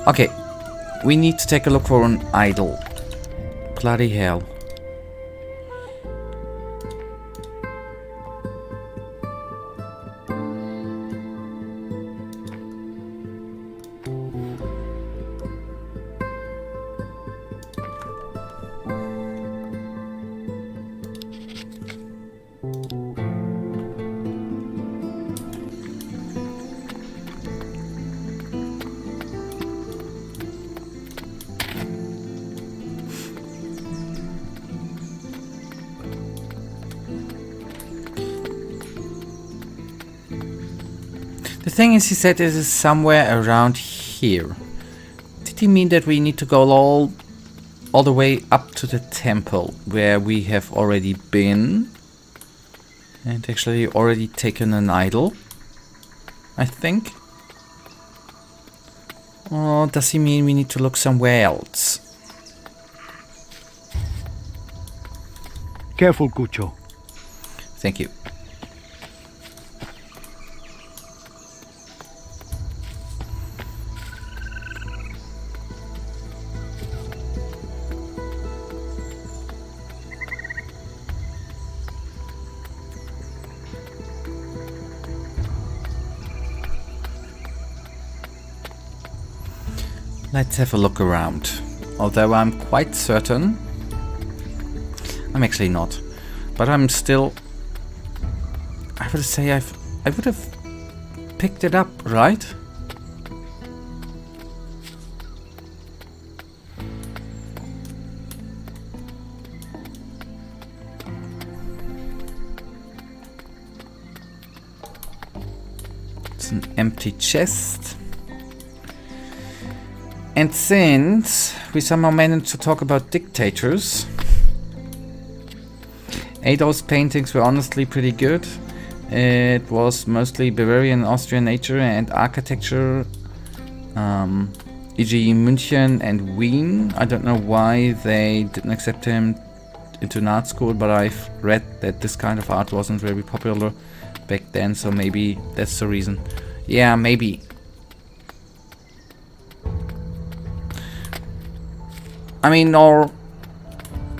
Okay, we need to take a look for an idol. Bloody hell. The thing is, he said it is somewhere around here. Did he mean that we need to go all the way up to the temple where we have already been and actually already taken an idol? I think. Or does he mean we need to look somewhere else? Careful, Gucho. Thank you. Let's have a look around. Although I'm quite certain... I'm actually not. But I'm still... I would say I would have picked it up, right? It's an empty chest. And since we somehow managed to talk about dictators, Adolf's paintings were honestly pretty good. It was mostly Bavarian and Austrian nature and architecture, e.g. München and Wien. I don't know why they didn't accept him into an art school, but I've read that this kind of art wasn't very popular back then, so maybe that's the reason. Yeah, maybe. I mean, or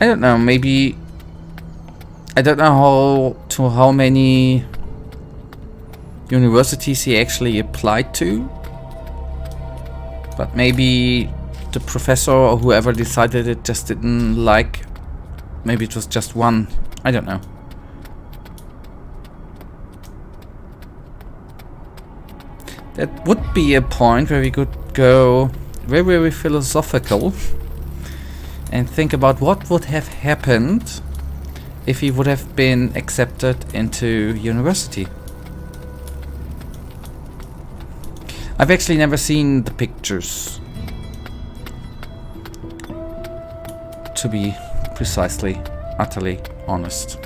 I don't know, maybe I don't know how many universities he actually applied to, but maybe the professor or whoever decided it just didn't like. Maybe it was just one. I don't know. That would be a point where we could go very, very philosophical and think about what would have happened if he would have been accepted into university. I've actually never seen the pictures, to be precisely, utterly honest.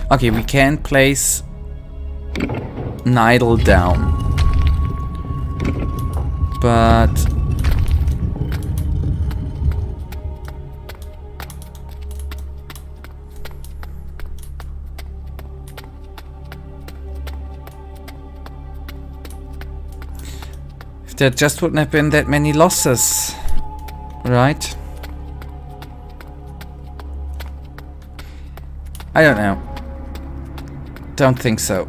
Okay, we can place an idol down, but if there just wouldn't have been that many losses, right? I don't know. Don't think so.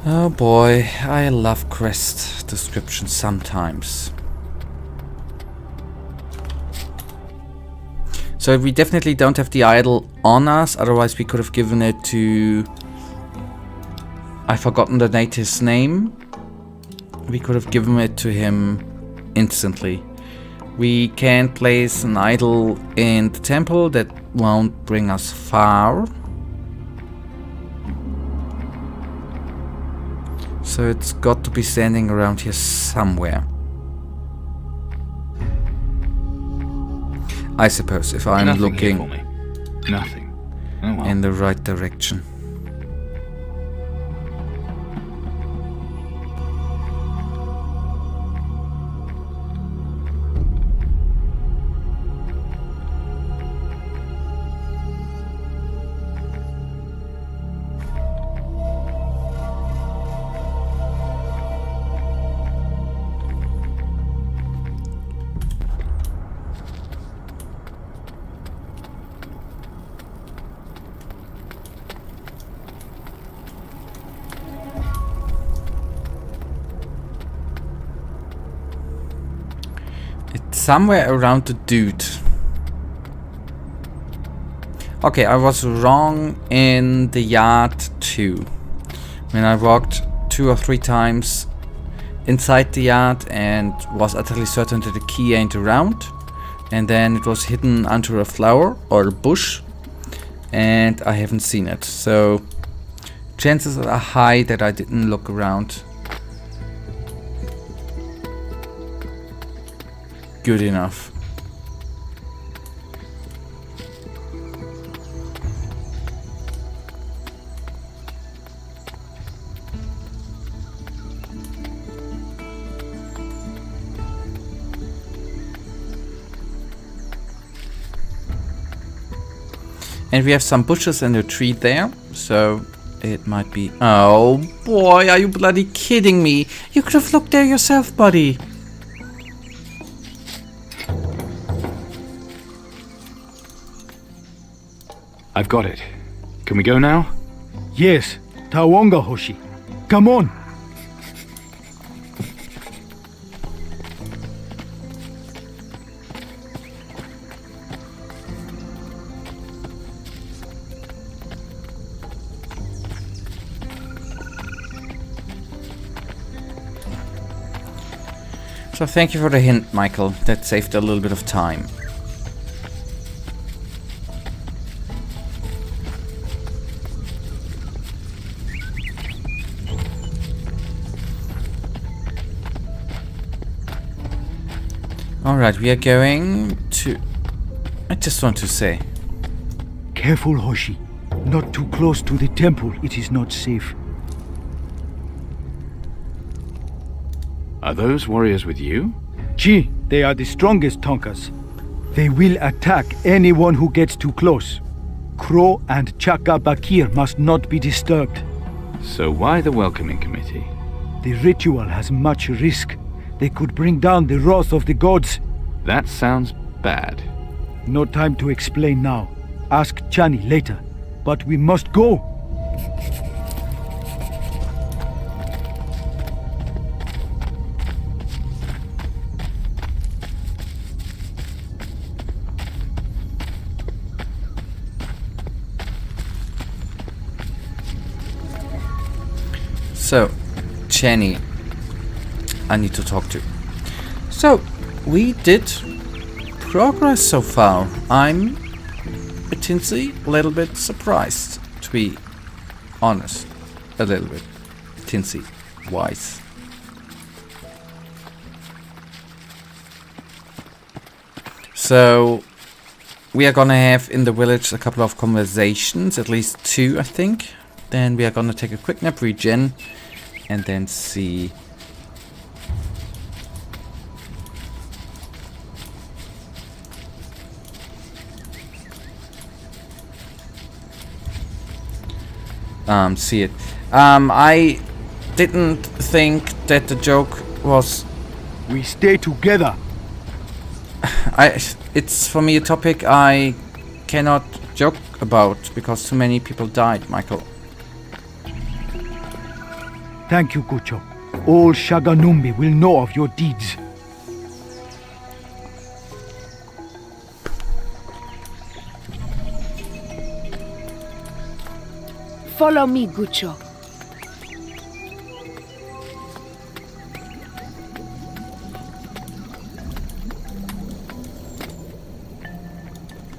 Oh boy, I love quest descriptions sometimes. So we definitely don't have the idol on us, otherwise we could have given it to... I've forgotten the native's name. We could have given it to him instantly. We can place an idol in the temple, that won't bring us far. So it's got to be standing around here somewhere. I suppose, if I'm Nothing looking here for me. Nothing. Oh, well. in the right direction. Somewhere around the dude. Okay, I was wrong in the yard too. When I walked 2 or 3 times inside the yard and was utterly certain that the key ain't around. And then it was hidden under a flower or a bush. And I haven't seen it. So chances are high that I didn't look around good enough. And we have some bushes and a tree there, so it might be... Oh boy, are you bloody kidding me? You could have looked there yourself, buddy. I've got it. Can we go now? Yes, Tawonga Hoshi. Come on. So thank you for the hint, Michael. That saved a little bit of time. Alright, we are going to... I just want to say... Careful, Hoshi. Not too close to the temple. It is not safe. Are those warriors with you? Gee, they are the strongest Tonkas. They will attack anyone who gets too close. Crow and Chaka Bakir must not be disturbed. So why the welcoming committee? The ritual has much risk. They could bring down the wrath of the gods. That sounds bad. No time to explain now. Ask Chani later. But we must go. So, Chani, I need to talk to. So, we did progress so far. I'm potentially a little bit surprised, to be honest. A little bit. Tinsy wise. So, we are gonna have in the village a couple of conversations, at least 2, I think. Then we are gonna take a quick nap, regen, and then see. See it. I didn't think that the joke was. We stay together. It's for me a topic I cannot joke about because too many people died, Michael. Thank you, Gucho. All Shaganumbi will know of your deeds. Follow me, Gucho.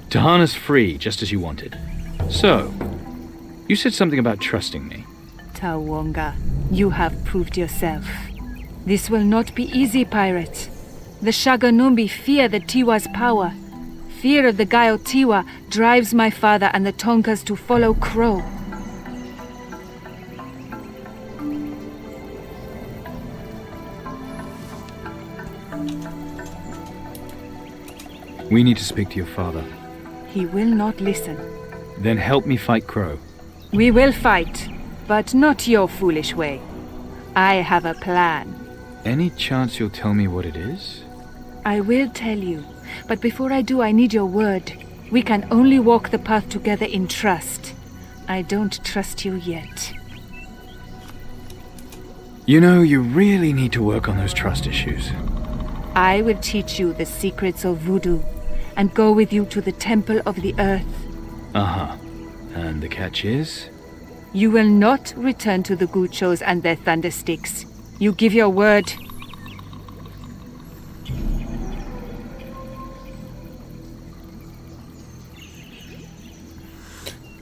Tahana's free, just as you wanted. So, you said something about trusting me. Tawonga, you have proved yourself. This will not be easy, pirate. The Shaganumbi fear the Tiwa's power. Fear of the Gaio Tiwa drives my father and the Tonkas to follow Crow. We need to speak to your father. He will not listen. Then help me fight Crow. We will fight, but not your foolish way. I have a plan. Any chance you'll tell me what it is? I will tell you, but before I do, I need your word. We can only walk the path together in trust. I don't trust you yet. You know, you really need to work on those trust issues. I will teach you the secrets of voodoo and go with you to the Temple of the Earth. Uh-huh. And the catch is? You will not return to the Guchos and their thundersticks. You give your word.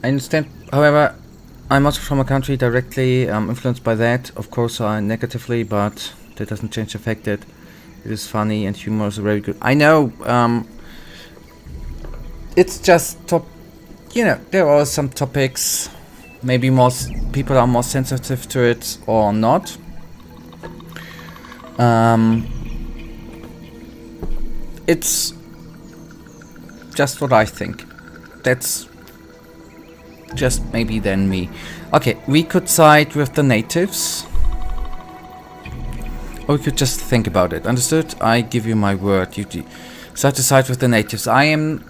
I understand. However, I'm also from a country directly influenced by that, of course, negatively, but that doesn't change the fact that it is funny and humor is very good. I know, it's just there are some topics, maybe most people are more sensitive to it or not. It's just what I think. That's just maybe then me. Okay, we could side with the natives. Or we could just think about it. Understood? I give you my word. You decide to side with the natives. I am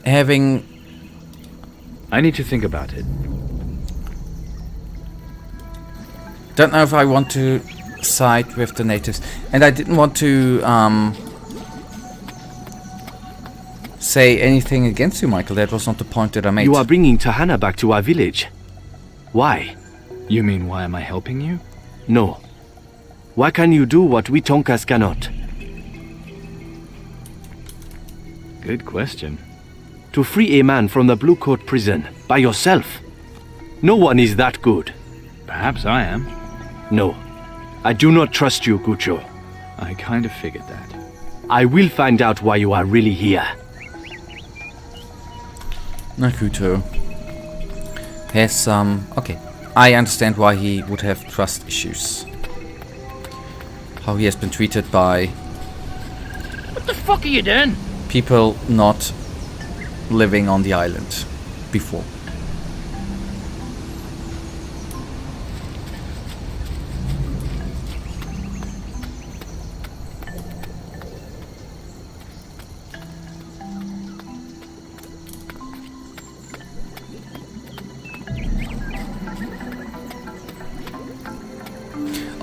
having I need to think about it. Don't know if I want to side with the natives. And I didn't want to say anything against you, Michael. That was not the point that I made. You are bringing Tahana back to our village. Why? You mean, why am I helping you? No. Why can you do what we Tonkas cannot? Good question. To free a man from the Blue Coat prison by yourself. No one is that good. Perhaps I am. No. I do not trust you, Gucho. I kind of figured that. I will find out why you are really here. Nakuto has some... okay. I understand why he would have trust issues. How he has been treated by... What the fuck are you doing? people not living on the island before.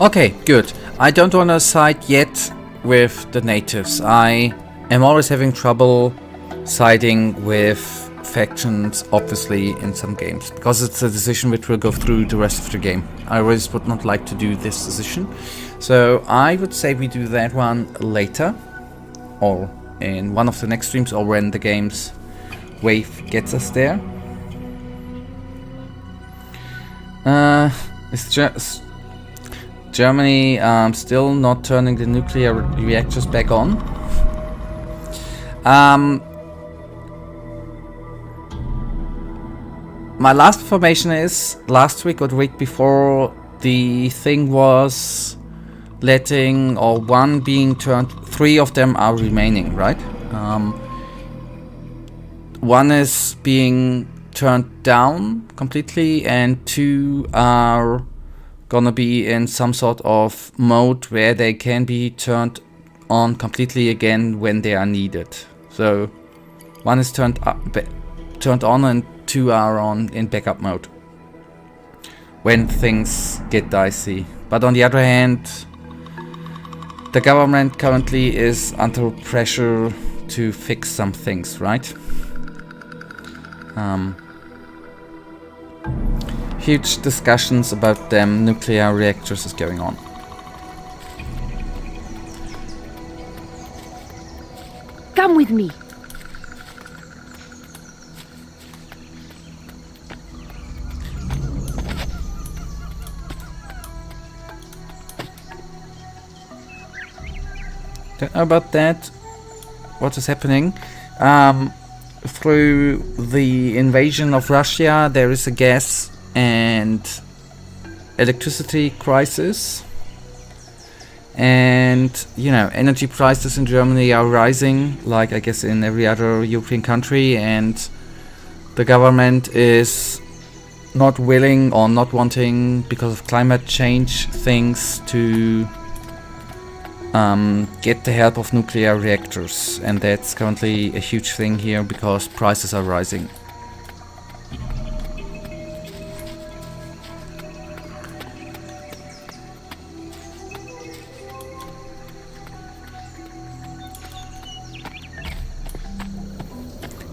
Okay, good. I don't want to side yet with the natives. I am always having trouble siding with factions, obviously, in some games, because it's a decision which will go through the rest of the game. I always would not like to do this decision. So I would say we do that one later, or in one of the next streams, or when the game's wave gets us there. It's just... Germany still not turning the nuclear reactors back on. My last information is last week or the week before, the thing was letting, or one being turned, 3 of them are remaining, right? One is being turned down completely and 2 are gonna be in some sort of mode where they can be turned on completely again when they are needed. So one is turned on and 2 are on in backup mode when things get dicey. But on the other hand, the government currently is under pressure to fix some things, right? Huge discussions about them nuclear reactors is going on. Come with me. Don't know about that. What is happening? Through the invasion of Russia, there is a gas and electricity crisis, and you know, energy prices in Germany are rising, like I guess in every other European country, and the government is not willing or not wanting, because of climate change things, to get the help of nuclear reactors, and that's currently a huge thing here because prices are rising.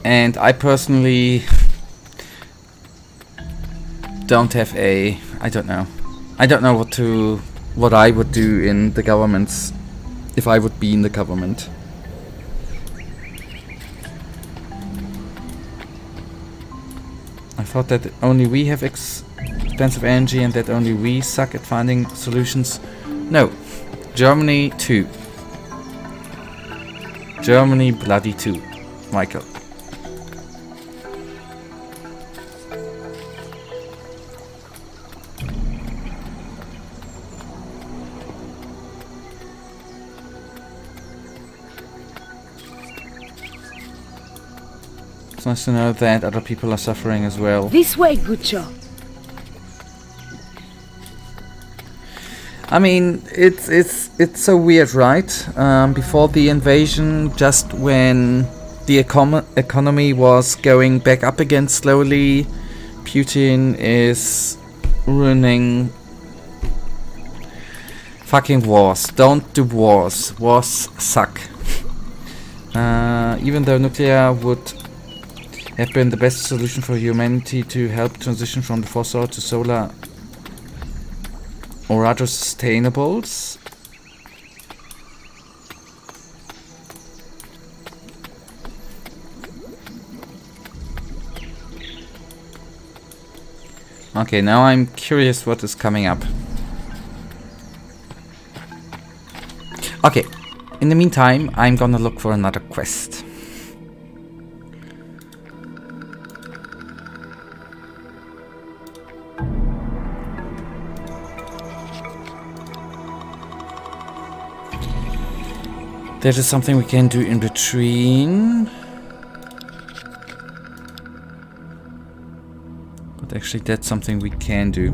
And I personally don't have a... I don't know what I would do in the governments if I would be in the government. I thought that only we have expensive energy and that only we suck at finding solutions. No, Germany too. Germany bloody too, Michael. It's nice to know that other people are suffering as well. This way, Gucho. I mean, it's so weird, right? Before the invasion, just when the economy was going back up again slowly. Putin is ruining fucking wars. Don't do wars. Wars suck. Even though nuclear would have been the best solution for humanity to help transition from the fossil to solar or other sustainables. Okay, now I'm curious what is coming up. Okay, in the meantime, I'm gonna look for another quest. There is something we can do in between. But actually that's something we can do.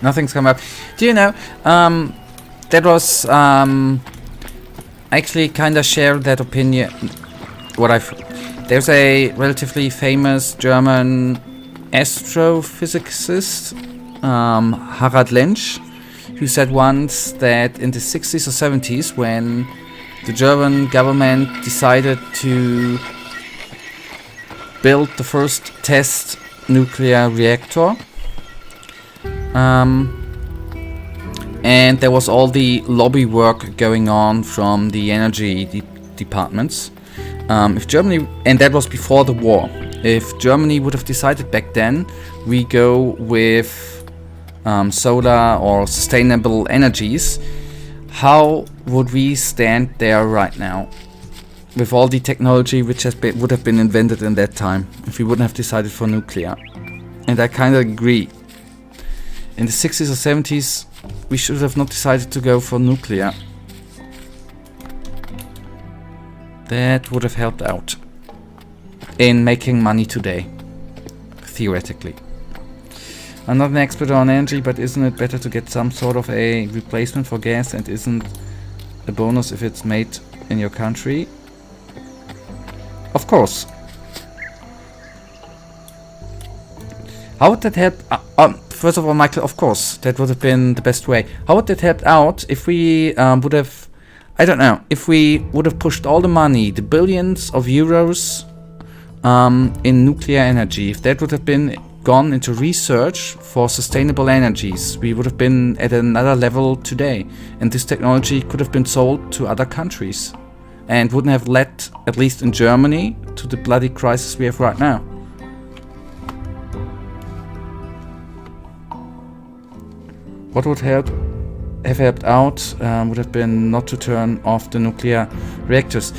Nothing's come up. Do you know, that was, actually kinda share that opinion. There's a relatively famous German astrophysicist, Harald Lensch, who said once that in the 60s or 70s, when the German government decided to build the first test nuclear reactor, and there was all the lobby work going on from the energy departments. If Germany, and that was before the war, if Germany would have decided back then, we go with solar or sustainable energies, how would we stand there right now with all the technology which would have been invented in that time if we wouldn't have decided for nuclear? And I kind of agree. In the 60s or 70s, we should have not decided to go for nuclear. That would have helped out in making money today, theoretically. I'm not an expert on energy, but isn't it better to get some sort of a replacement for gas, and isn't a bonus if it's made in your country? Of course. How would that help? First of all, Michael, of course, that would have been the best way. How would that help out if we would have, I don't know, if we would have pushed all the money, the billions of euros in nuclear energy, if that would have been gone into research for sustainable energies, we would have been at another level today, and this technology could have been sold to other countries and wouldn't have led, at least in Germany, to the bloody crisis we have right now. What would have helped out would have been not to turn off the nuclear reactors.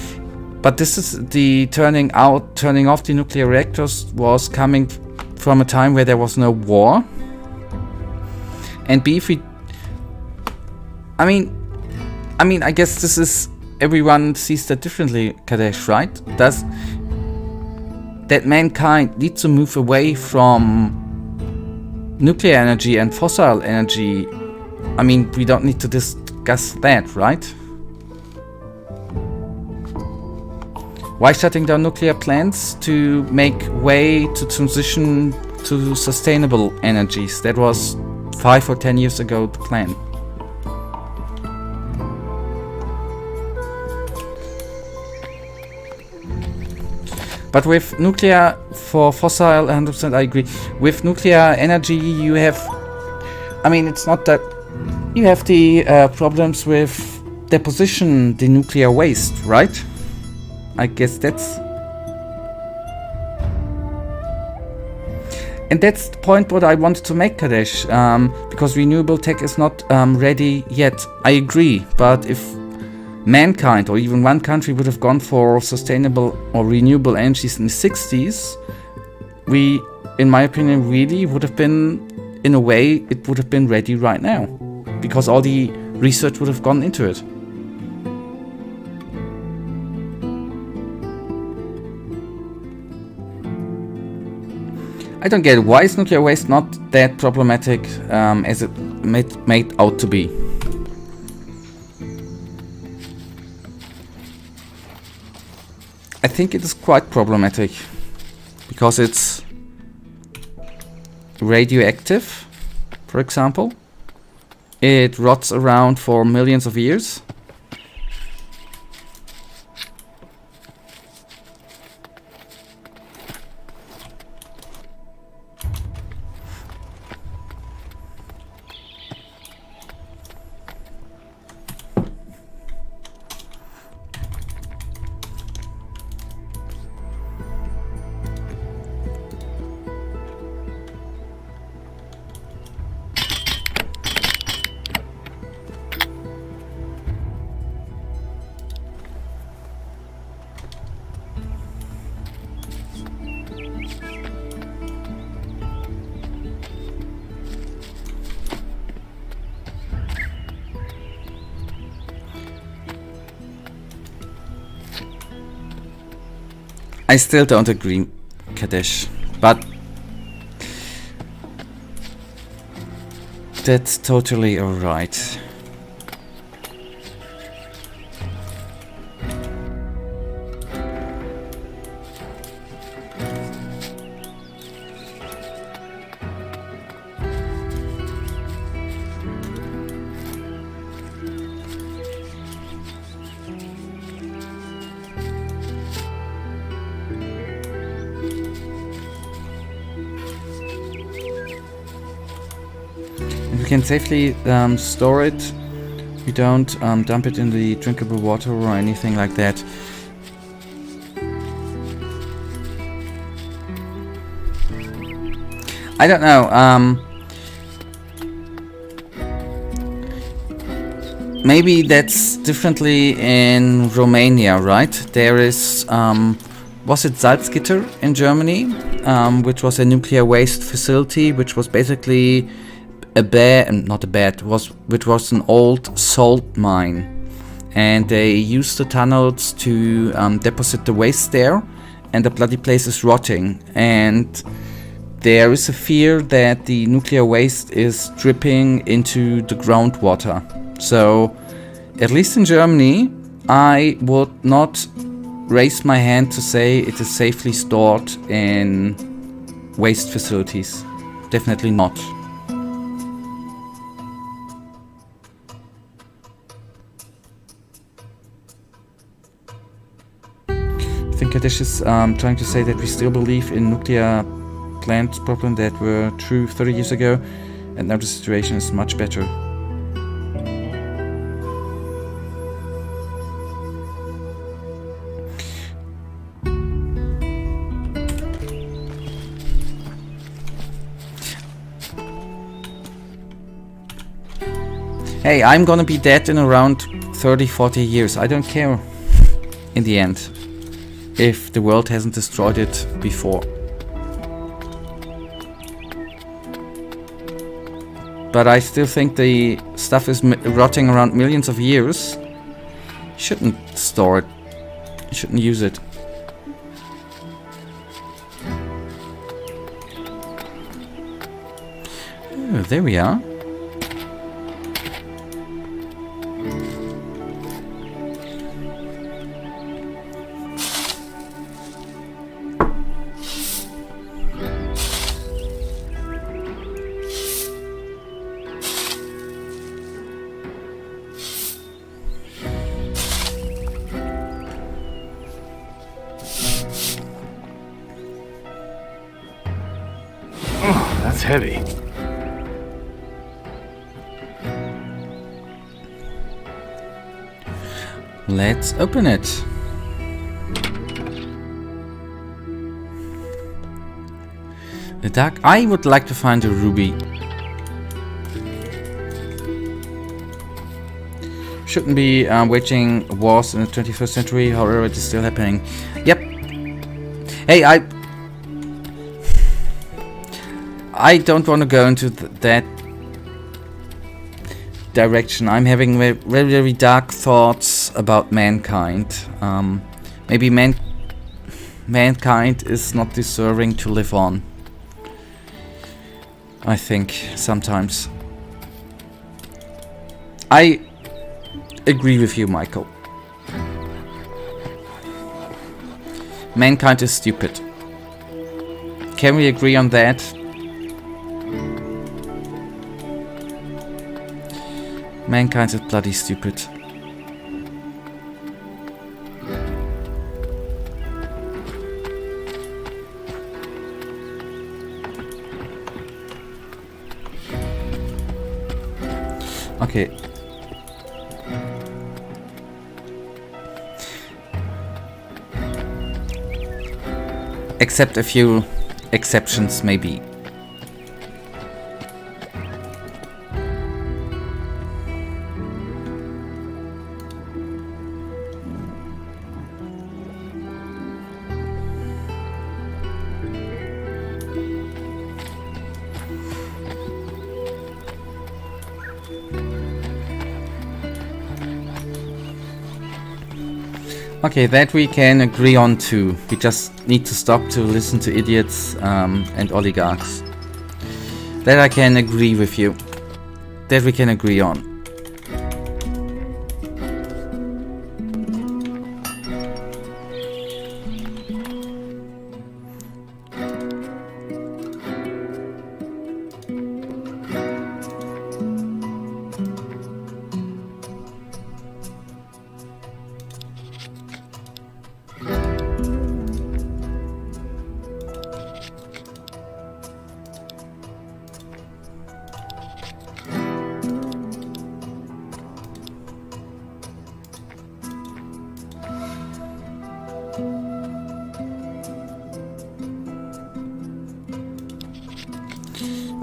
But this is the turning off the nuclear reactors was coming from a time where there was no war. And B, if we, I guess this is, everyone sees that differently, Kadesh, right? Does that mankind needs to move away from nuclear energy and fossil energy? I mean, we don't need to discuss that, right? Why shutting down nuclear plants? To make way to transition to sustainable energies. That was 5 or 10 years ago the plan. But with nuclear for fossil, 100% I agree. With nuclear energy you have, it's not that you have the problems with deposition, the nuclear waste, right? I guess that's... And that's the point what I wanted to make, Kadesh, because renewable tech is not ready yet. I agree, but if mankind or even one country would have gone for sustainable or renewable energies in the 60s, we, in my opinion, really would have been, in a way, it would have been ready right now, because all the research would have gone into it. I don't get it. Why is nuclear waste not that problematic as it made out to be? I think it is quite problematic because it's radioactive, for example. It rots around for millions of years. I still don't agree, Kadesh, but that's totally alright. You can safely store it. You don't dump it in the drinkable water or anything like that. I don't know. Maybe that's differently in Romania, right? There is, was it Salzgitter in Germany, which was a nuclear waste facility, which was basically which was an old salt mine, and they used the tunnels to deposit the waste there, and the bloody place is rotting, and there is a fear that the nuclear waste is dripping into the groundwater. So, at least in Germany, I would not raise my hand to say it is safely stored in waste facilities. Definitely not. I think Kadesh is trying to say that we still believe in nuclear plant problems that were true 30 years ago, and now the situation is much better. Hey, I'm gonna be dead in around 30-40 years. I don't care in the end if the world hasn't destroyed it before. But I still think the stuff is rotting around millions of years. You shouldn't store it. You shouldn't use it. Oh, there we are. That's heavy. Let's open it. The dark. I would like to find a ruby. Shouldn't be waging wars in the 21st century, however it is still happening. Yep. Hey, I don't want to go into that direction. I'm having very, very dark thoughts about mankind. Maybe mankind is not deserving to live on. I think sometimes. I agree with you, Michael. Mankind is stupid. Can we agree on that? Mankind is bloody stupid. Okay. Except a few exceptions, maybe. Okay, that we can agree on too. We just need to stop to listen to idiots and oligarchs. That I can agree with you. That we can agree on.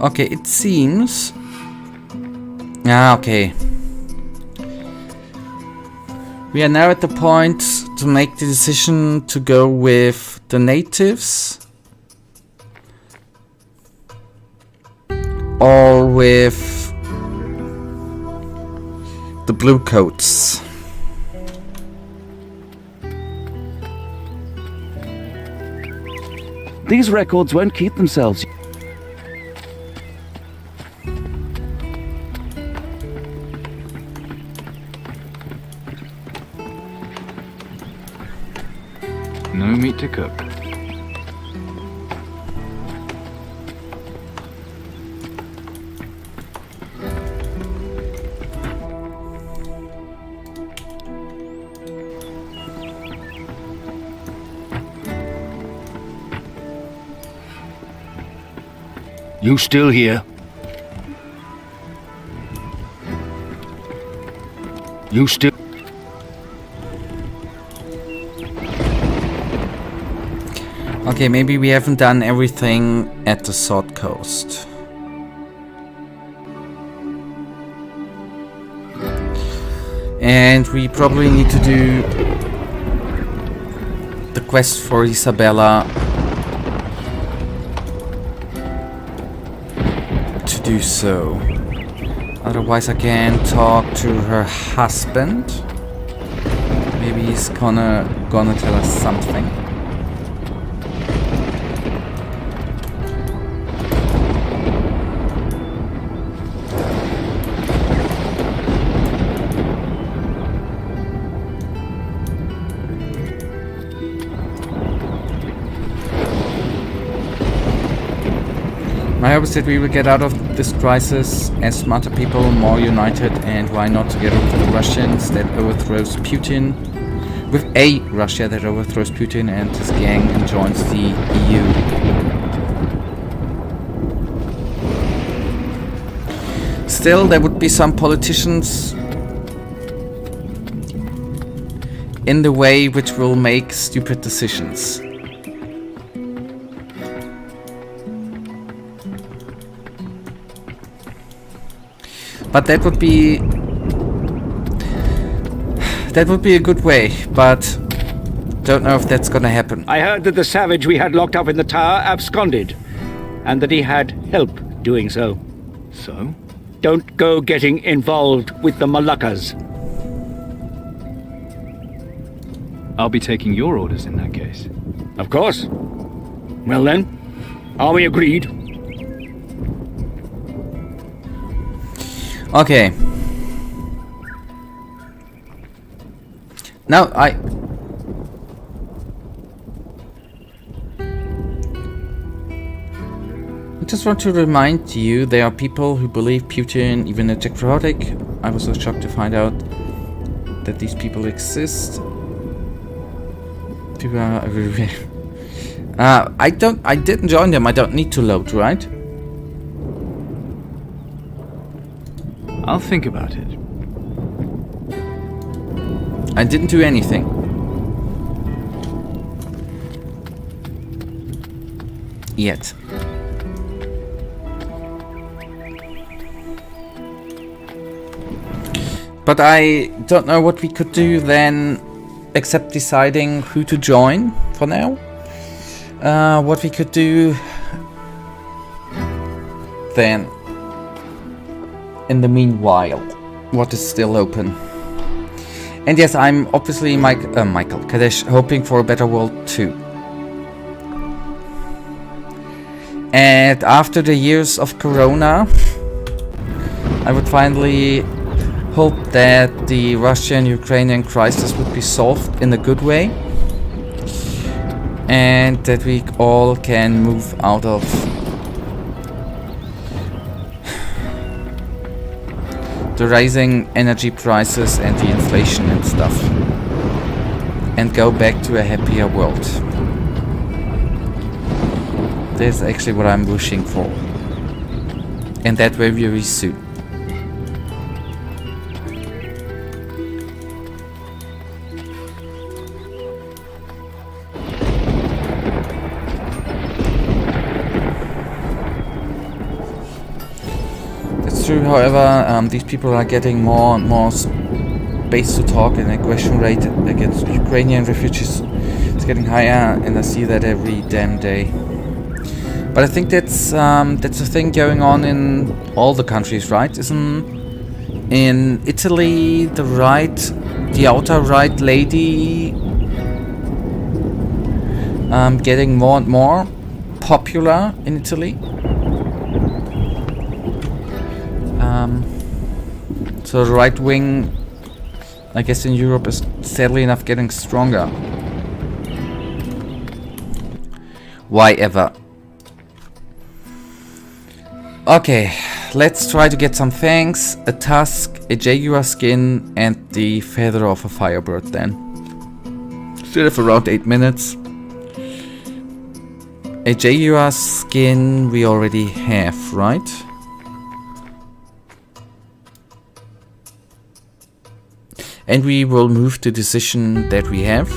Okay, it seems... okay. We are now at the point to make the decision to go with the natives or with the blue coats. These records won't keep themselves. No meat to cook. You still here? You still... Okay, maybe we haven't done everything at the Sword Coast. And we probably need to do the quest for Isabella to do so. Otherwise I can talk to her husband. Maybe he's gonna tell us something. My hope is that we will get out of this crisis as smarter people, more united, and why not together with the Russians that overthrows Putin, with a Russia that overthrows Putin and his gang and joins the EU. Still, there would be some politicians in the way which will make stupid decisions. But that would be a good way, but don't know if that's gonna happen. I heard that the savage we had locked up in the tower absconded, and that he had help doing so. So? Don't go getting involved with the Moluccas. I'll be taking your orders in that case. Of course. Well then, are we agreed? Okay. Now just want to remind you, there are people who believe Putin even a necrotic. I was so shocked to find out that these people exist. People are everywhere. I didn't join them. I don't need to load, right? I'll think about it. I didn't do anything. Yet. But I don't know what we could do then, except deciding who to join for now. What we could do then, in the meanwhile, what is still open. And yes, I'm obviously Michael Kadesh, hoping for a better world too. And after the years of Corona, I would finally hope that the Russian-Ukrainian crisis would be solved in a good way. And that we all can move out of the rising energy prices and the inflation and stuff. And go back to a happier world. That's actually what I'm wishing for. And that very soon. That's true, however, these people are getting more and more space to talk, and the aggression rate against Ukrainian refugees is getting higher, and I see that every damn day. But I think that's a thing going on in all the countries, right? Isn't in Italy the outer right lady getting more and more popular in Italy? So the right wing, I guess in Europe, is sadly enough getting stronger. Why ever? Okay, let's try to get some fangs, a tusk, a jaguar skin, and the feather of a firebird then. Still have around 8 minutes. A jaguar skin we already have, right? And we will move to decision that we have.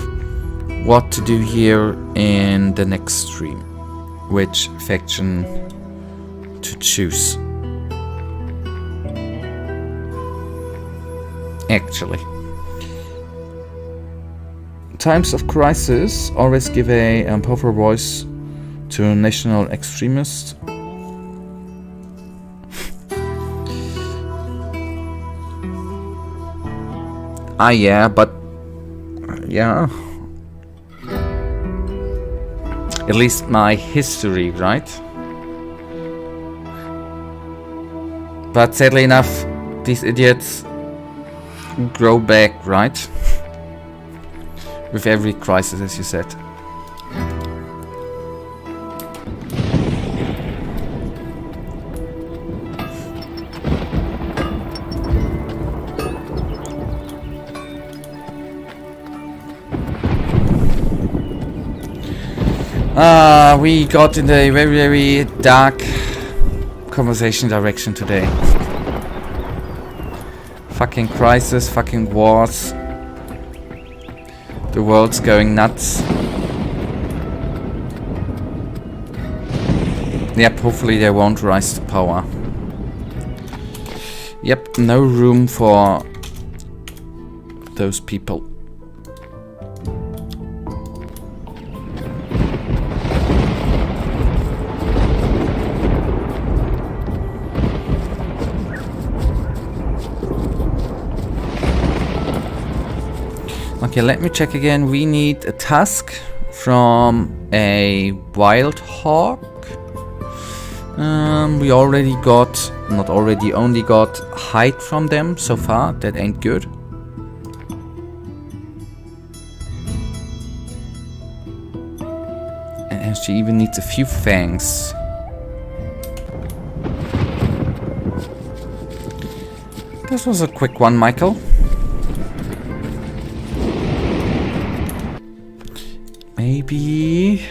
What to do here in the next stream. Which faction to choose. Actually. Times of crisis always give a powerful voice to national extremists. Yeah, but yeah. At least my history, right? But sadly enough, these idiots grow back, right? With every crisis, as you said. We got in a very, very dark conversation direction today. Fucking crisis, fucking wars. The world's going nuts. Yep, hopefully they won't rise to power. Yep, no room for those people. Okay, let me check again. We need a tusk from a wild hog. We already got, not already, only got hide from them so far. That ain't good. And she even needs a few fangs. This was a quick one, Michael. Maybe...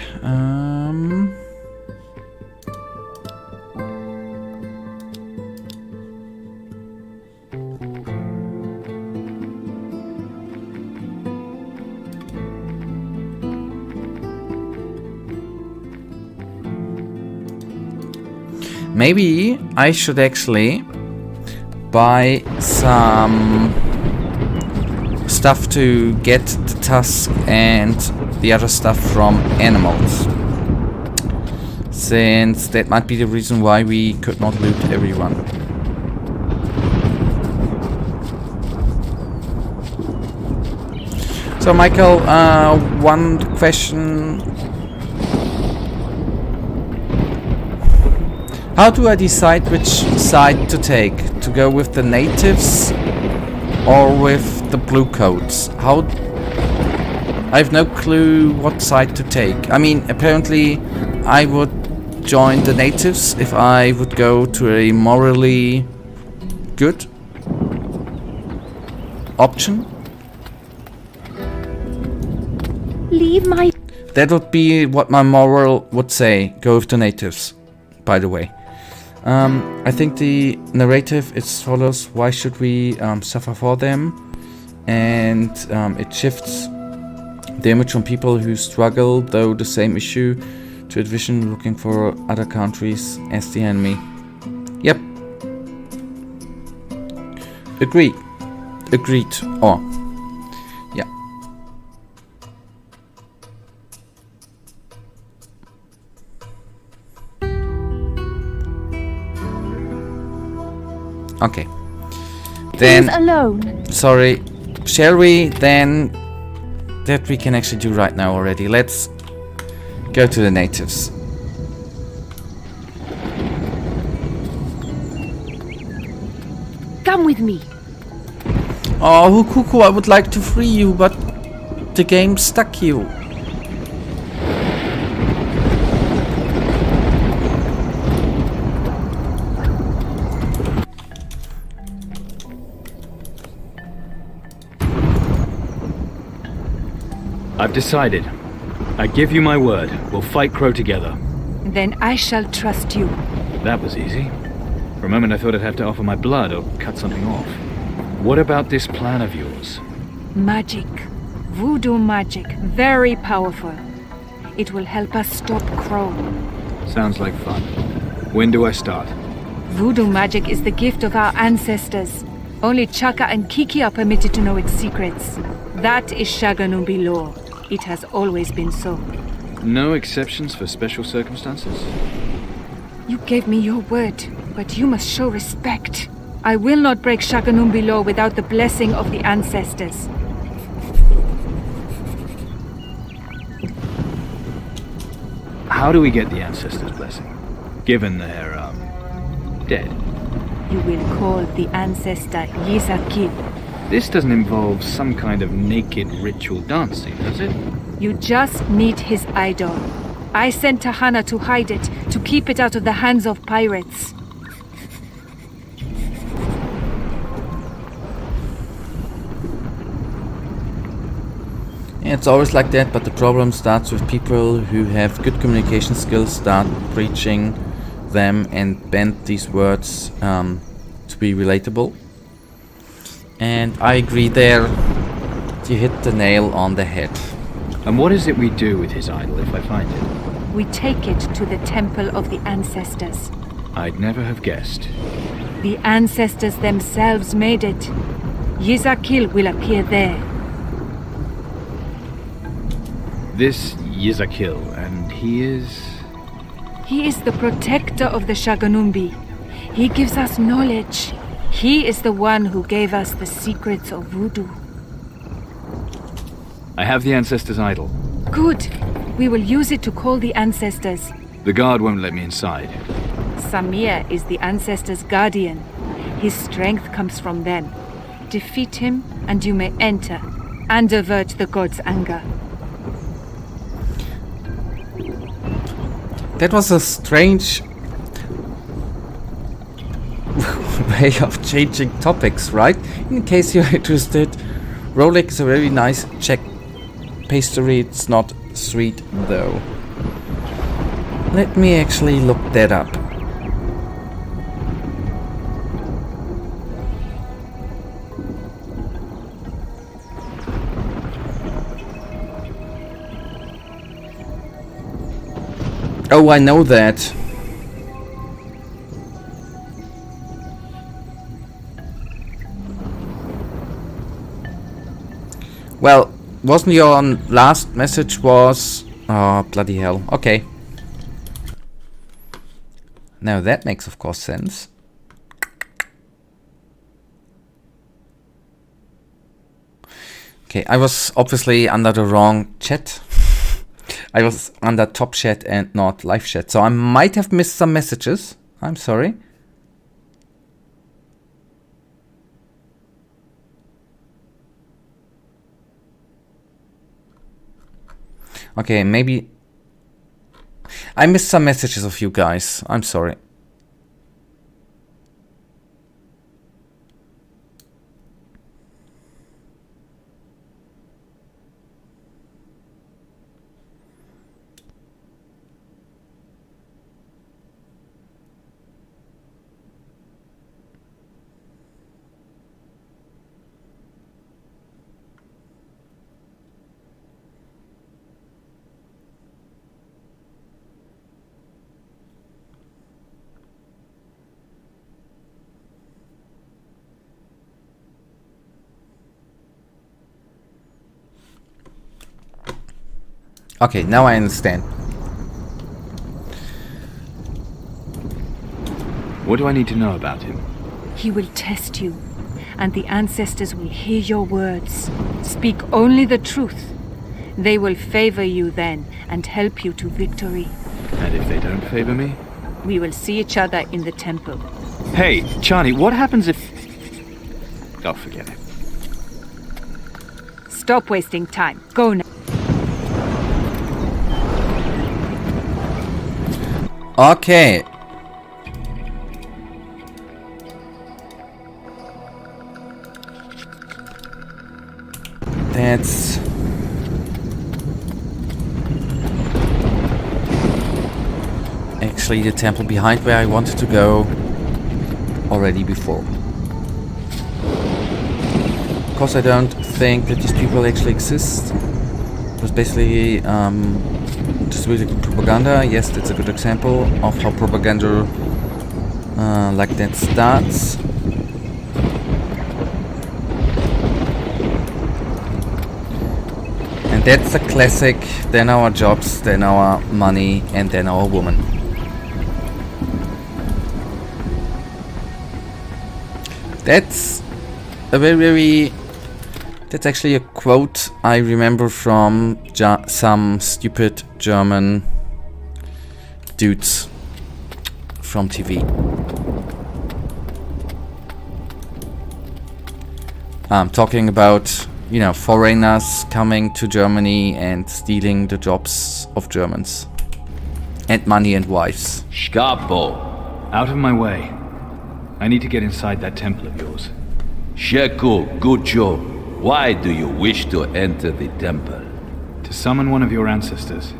maybe I should actually buy some stuff to get the tusk and the other stuff from animals, since that might be the reason why we could not loot everyone. So Michael, one question. How do I decide which side to take? To go with the natives or with the blue coats? How... I have no clue what side to take. I mean, apparently I would join the natives if I would go to a morally good option. Leave my... That would be what my moral would say. Go with the natives, by the way. I think the narrative is follows: why should we suffer for them? And it shifts the image on people who struggle, though the same issue, to a vision looking for other countries as the enemy. Yep. Agreed. Oh. Yeah. Okay. Then... alone. Sorry. Shall we then... That we can actually do right now already. Let's go to the natives. Come with me. Oh, Hukuku, I would like to free you, but the game stuck you. I've decided. I give you my word. We'll fight Crow together. Then I shall trust you. That was easy. For a moment I thought I'd have to offer my blood or cut something off. What about this plan of yours? Magic. Voodoo magic. Very powerful. It will help us stop Crow. Sounds like fun. When do I start? Voodoo magic is the gift of our ancestors. Only Chaka and Kiki are permitted to know its secrets. That is Shaganumbi law. It has always been so. No exceptions for special circumstances? You gave me your word, but you must show respect. I will not break Shaganumbi law without the blessing of the ancestors. How do we get the ancestors' blessing? Given they're, dead. You will call the ancestor Yizakil. This doesn't involve some kind of naked ritual dancing, does it? You just need his idol. I sent Tahana to hide it, to keep it out of the hands of pirates. It's always like that, but the problem starts with people who have good communication skills start preaching them and bend these words to be relatable. And I agree there. You hit the nail on the head. And what is it we do with his idol if I find it? We take it to the temple of the ancestors. I'd never have guessed. The ancestors themselves made it. Yizakil will appear there. This Yizakil, and he is... He is the protector of the Shaganumbi. He gives us knowledge. He is the one who gave us the secrets of voodoo. I have the ancestors' idol. Good. We will use it to call the ancestors. The guard won't let me inside. Samir is the ancestors' guardian. His strength comes from them. Defeat him, and you may enter, and avert the god's anger. That was a strange... way of changing topics, right? In case you're interested, Rolik is a very nice Czech pastry. It's not sweet though. Let me actually look that up. Oh, I know that. Well, wasn't your last message was... Oh, bloody hell. Okay. Now that makes, of course, sense. Okay, I was obviously under the wrong chat. I was under top chat and not live chat, so I might have missed some messages. I'm sorry. Okay, maybe I missed some messages of you guys. I'm sorry. Okay, now I understand. What do I need to know about him? He will test you, and the ancestors will hear your words. Speak only the truth. They will favor you then and help you to victory. And if they don't favor me? We will see each other in the temple. Hey, Chani, what happens if... Oh, forget it. Stop wasting time. Go now. Okay. That's... actually the temple behind where I wanted to go already before. Of course, I don't think that these people actually exist. It was basically just really good propaganda. Yes, that's a good example of how propaganda like that starts. And that's a classic, then our jobs, then our money, and then our woman. That's a very that's actually a quote I remember from some stupid German dudes from TV. Talking about, you know, foreigners coming to Germany and stealing the jobs of Germans. And money and wives. Scapo! Out of my way. I need to get inside that temple of yours. Sheku, Gucho, why do you wish to enter the temple? To summon one of your ancestors.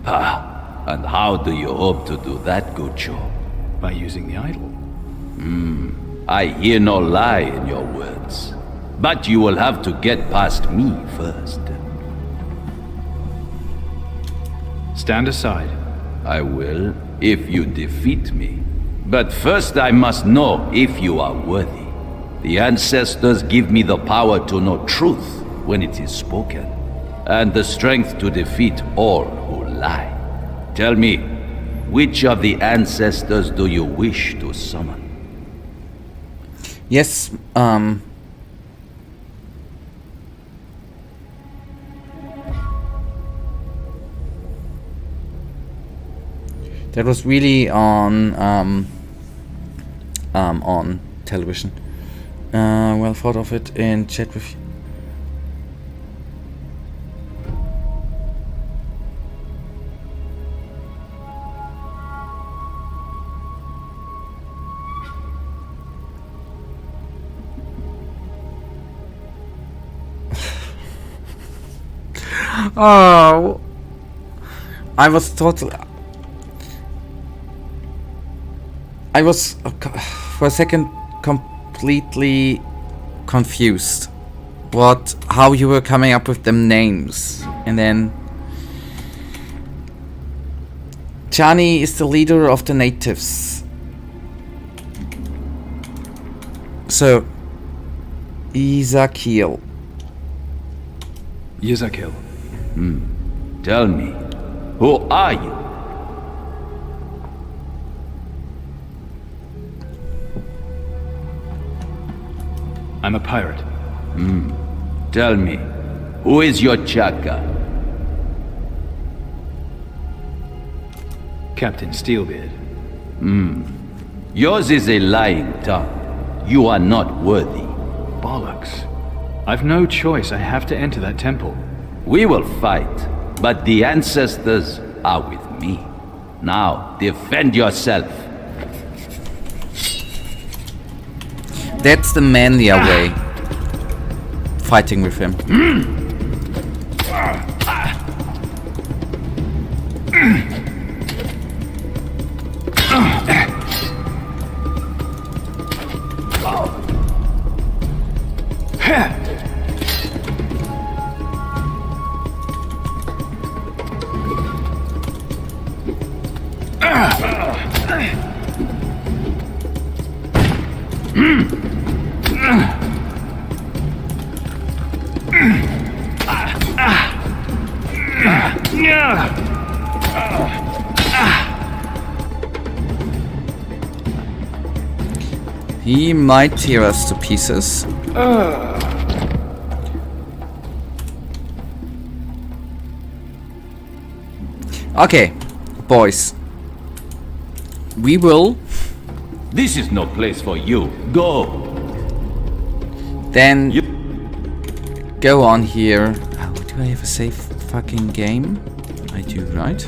Ah, and how do you hope to do that, Gucho? By using the idol. I hear no lie in your words. But you will have to get past me first. Stand aside. I will, if you defeat me. But first I must know if you are worthy. The ancestors give me the power to know truth when it is spoken, and the strength to defeat all who lie. Tell me, which of the ancestors do you wish to summon? Yes, that was really on television. Well thought of it in chat with you. Oh, I was totally. I was for a second completely confused. How you were coming up with them names, and then Chani is the leader of the natives. So, Ezekiel. Ezekiel. Tell me, who are you? I'm a pirate. Tell me, who is your Chaka? Captain Steelbeard. Yours is a lying tongue. You are not worthy. Bollocks. I've no choice. I have to enter that temple. We will fight, but the ancestors are with me. Now, defend yourself. That's the manlier way. Fighting with him. He might tear us to pieces. Okay, boys. We will. This is no place for you. Go. Then go on here. Oh, do I have a safe fucking game? I do, right?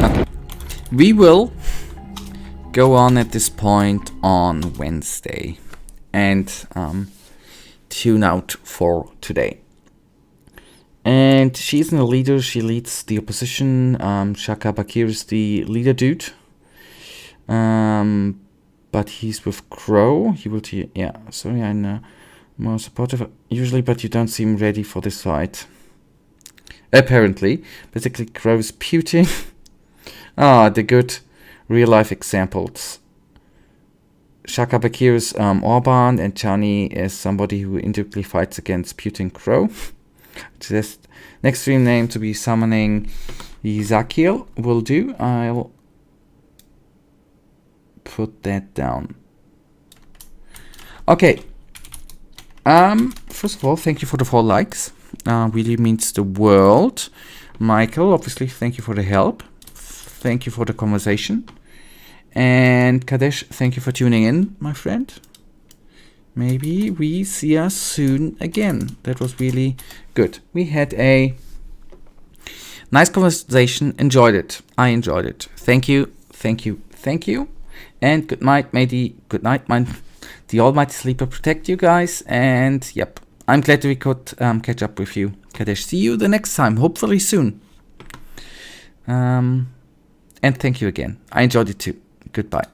Okay. We will go on at this point on Wednesday and tune out for today. And she's the leader. She leads the opposition. Shaka Bakir is the leader dude. But he's with Crow. He will yeah, sorry, I'm more supportive usually, but you don't seem ready for this fight. Apparently. Basically, Crow is puting. The good real-life examples. Shaka Bakir is Orban, and Chani is somebody who indirectly fights against Putin Crow. Just next stream name to be summoning Ezekiel will do. I'll put that down. Okay. First of all, thank you for the 4 likes. Really means the world. Michael, obviously, thank you for the help. Thank you for the conversation. And Kadesh, thank you for tuning in, my friend. Maybe we see us soon again. That was really good. We had a nice conversation. Enjoyed it. I enjoyed it. Thank you. Thank you. Thank you. And good night. May the Almighty Sleeper protect you guys. And yep, I'm glad we could catch up with you, Kadesh. See you the next time. Hopefully soon. And thank you again. I enjoyed it too. Goodbye.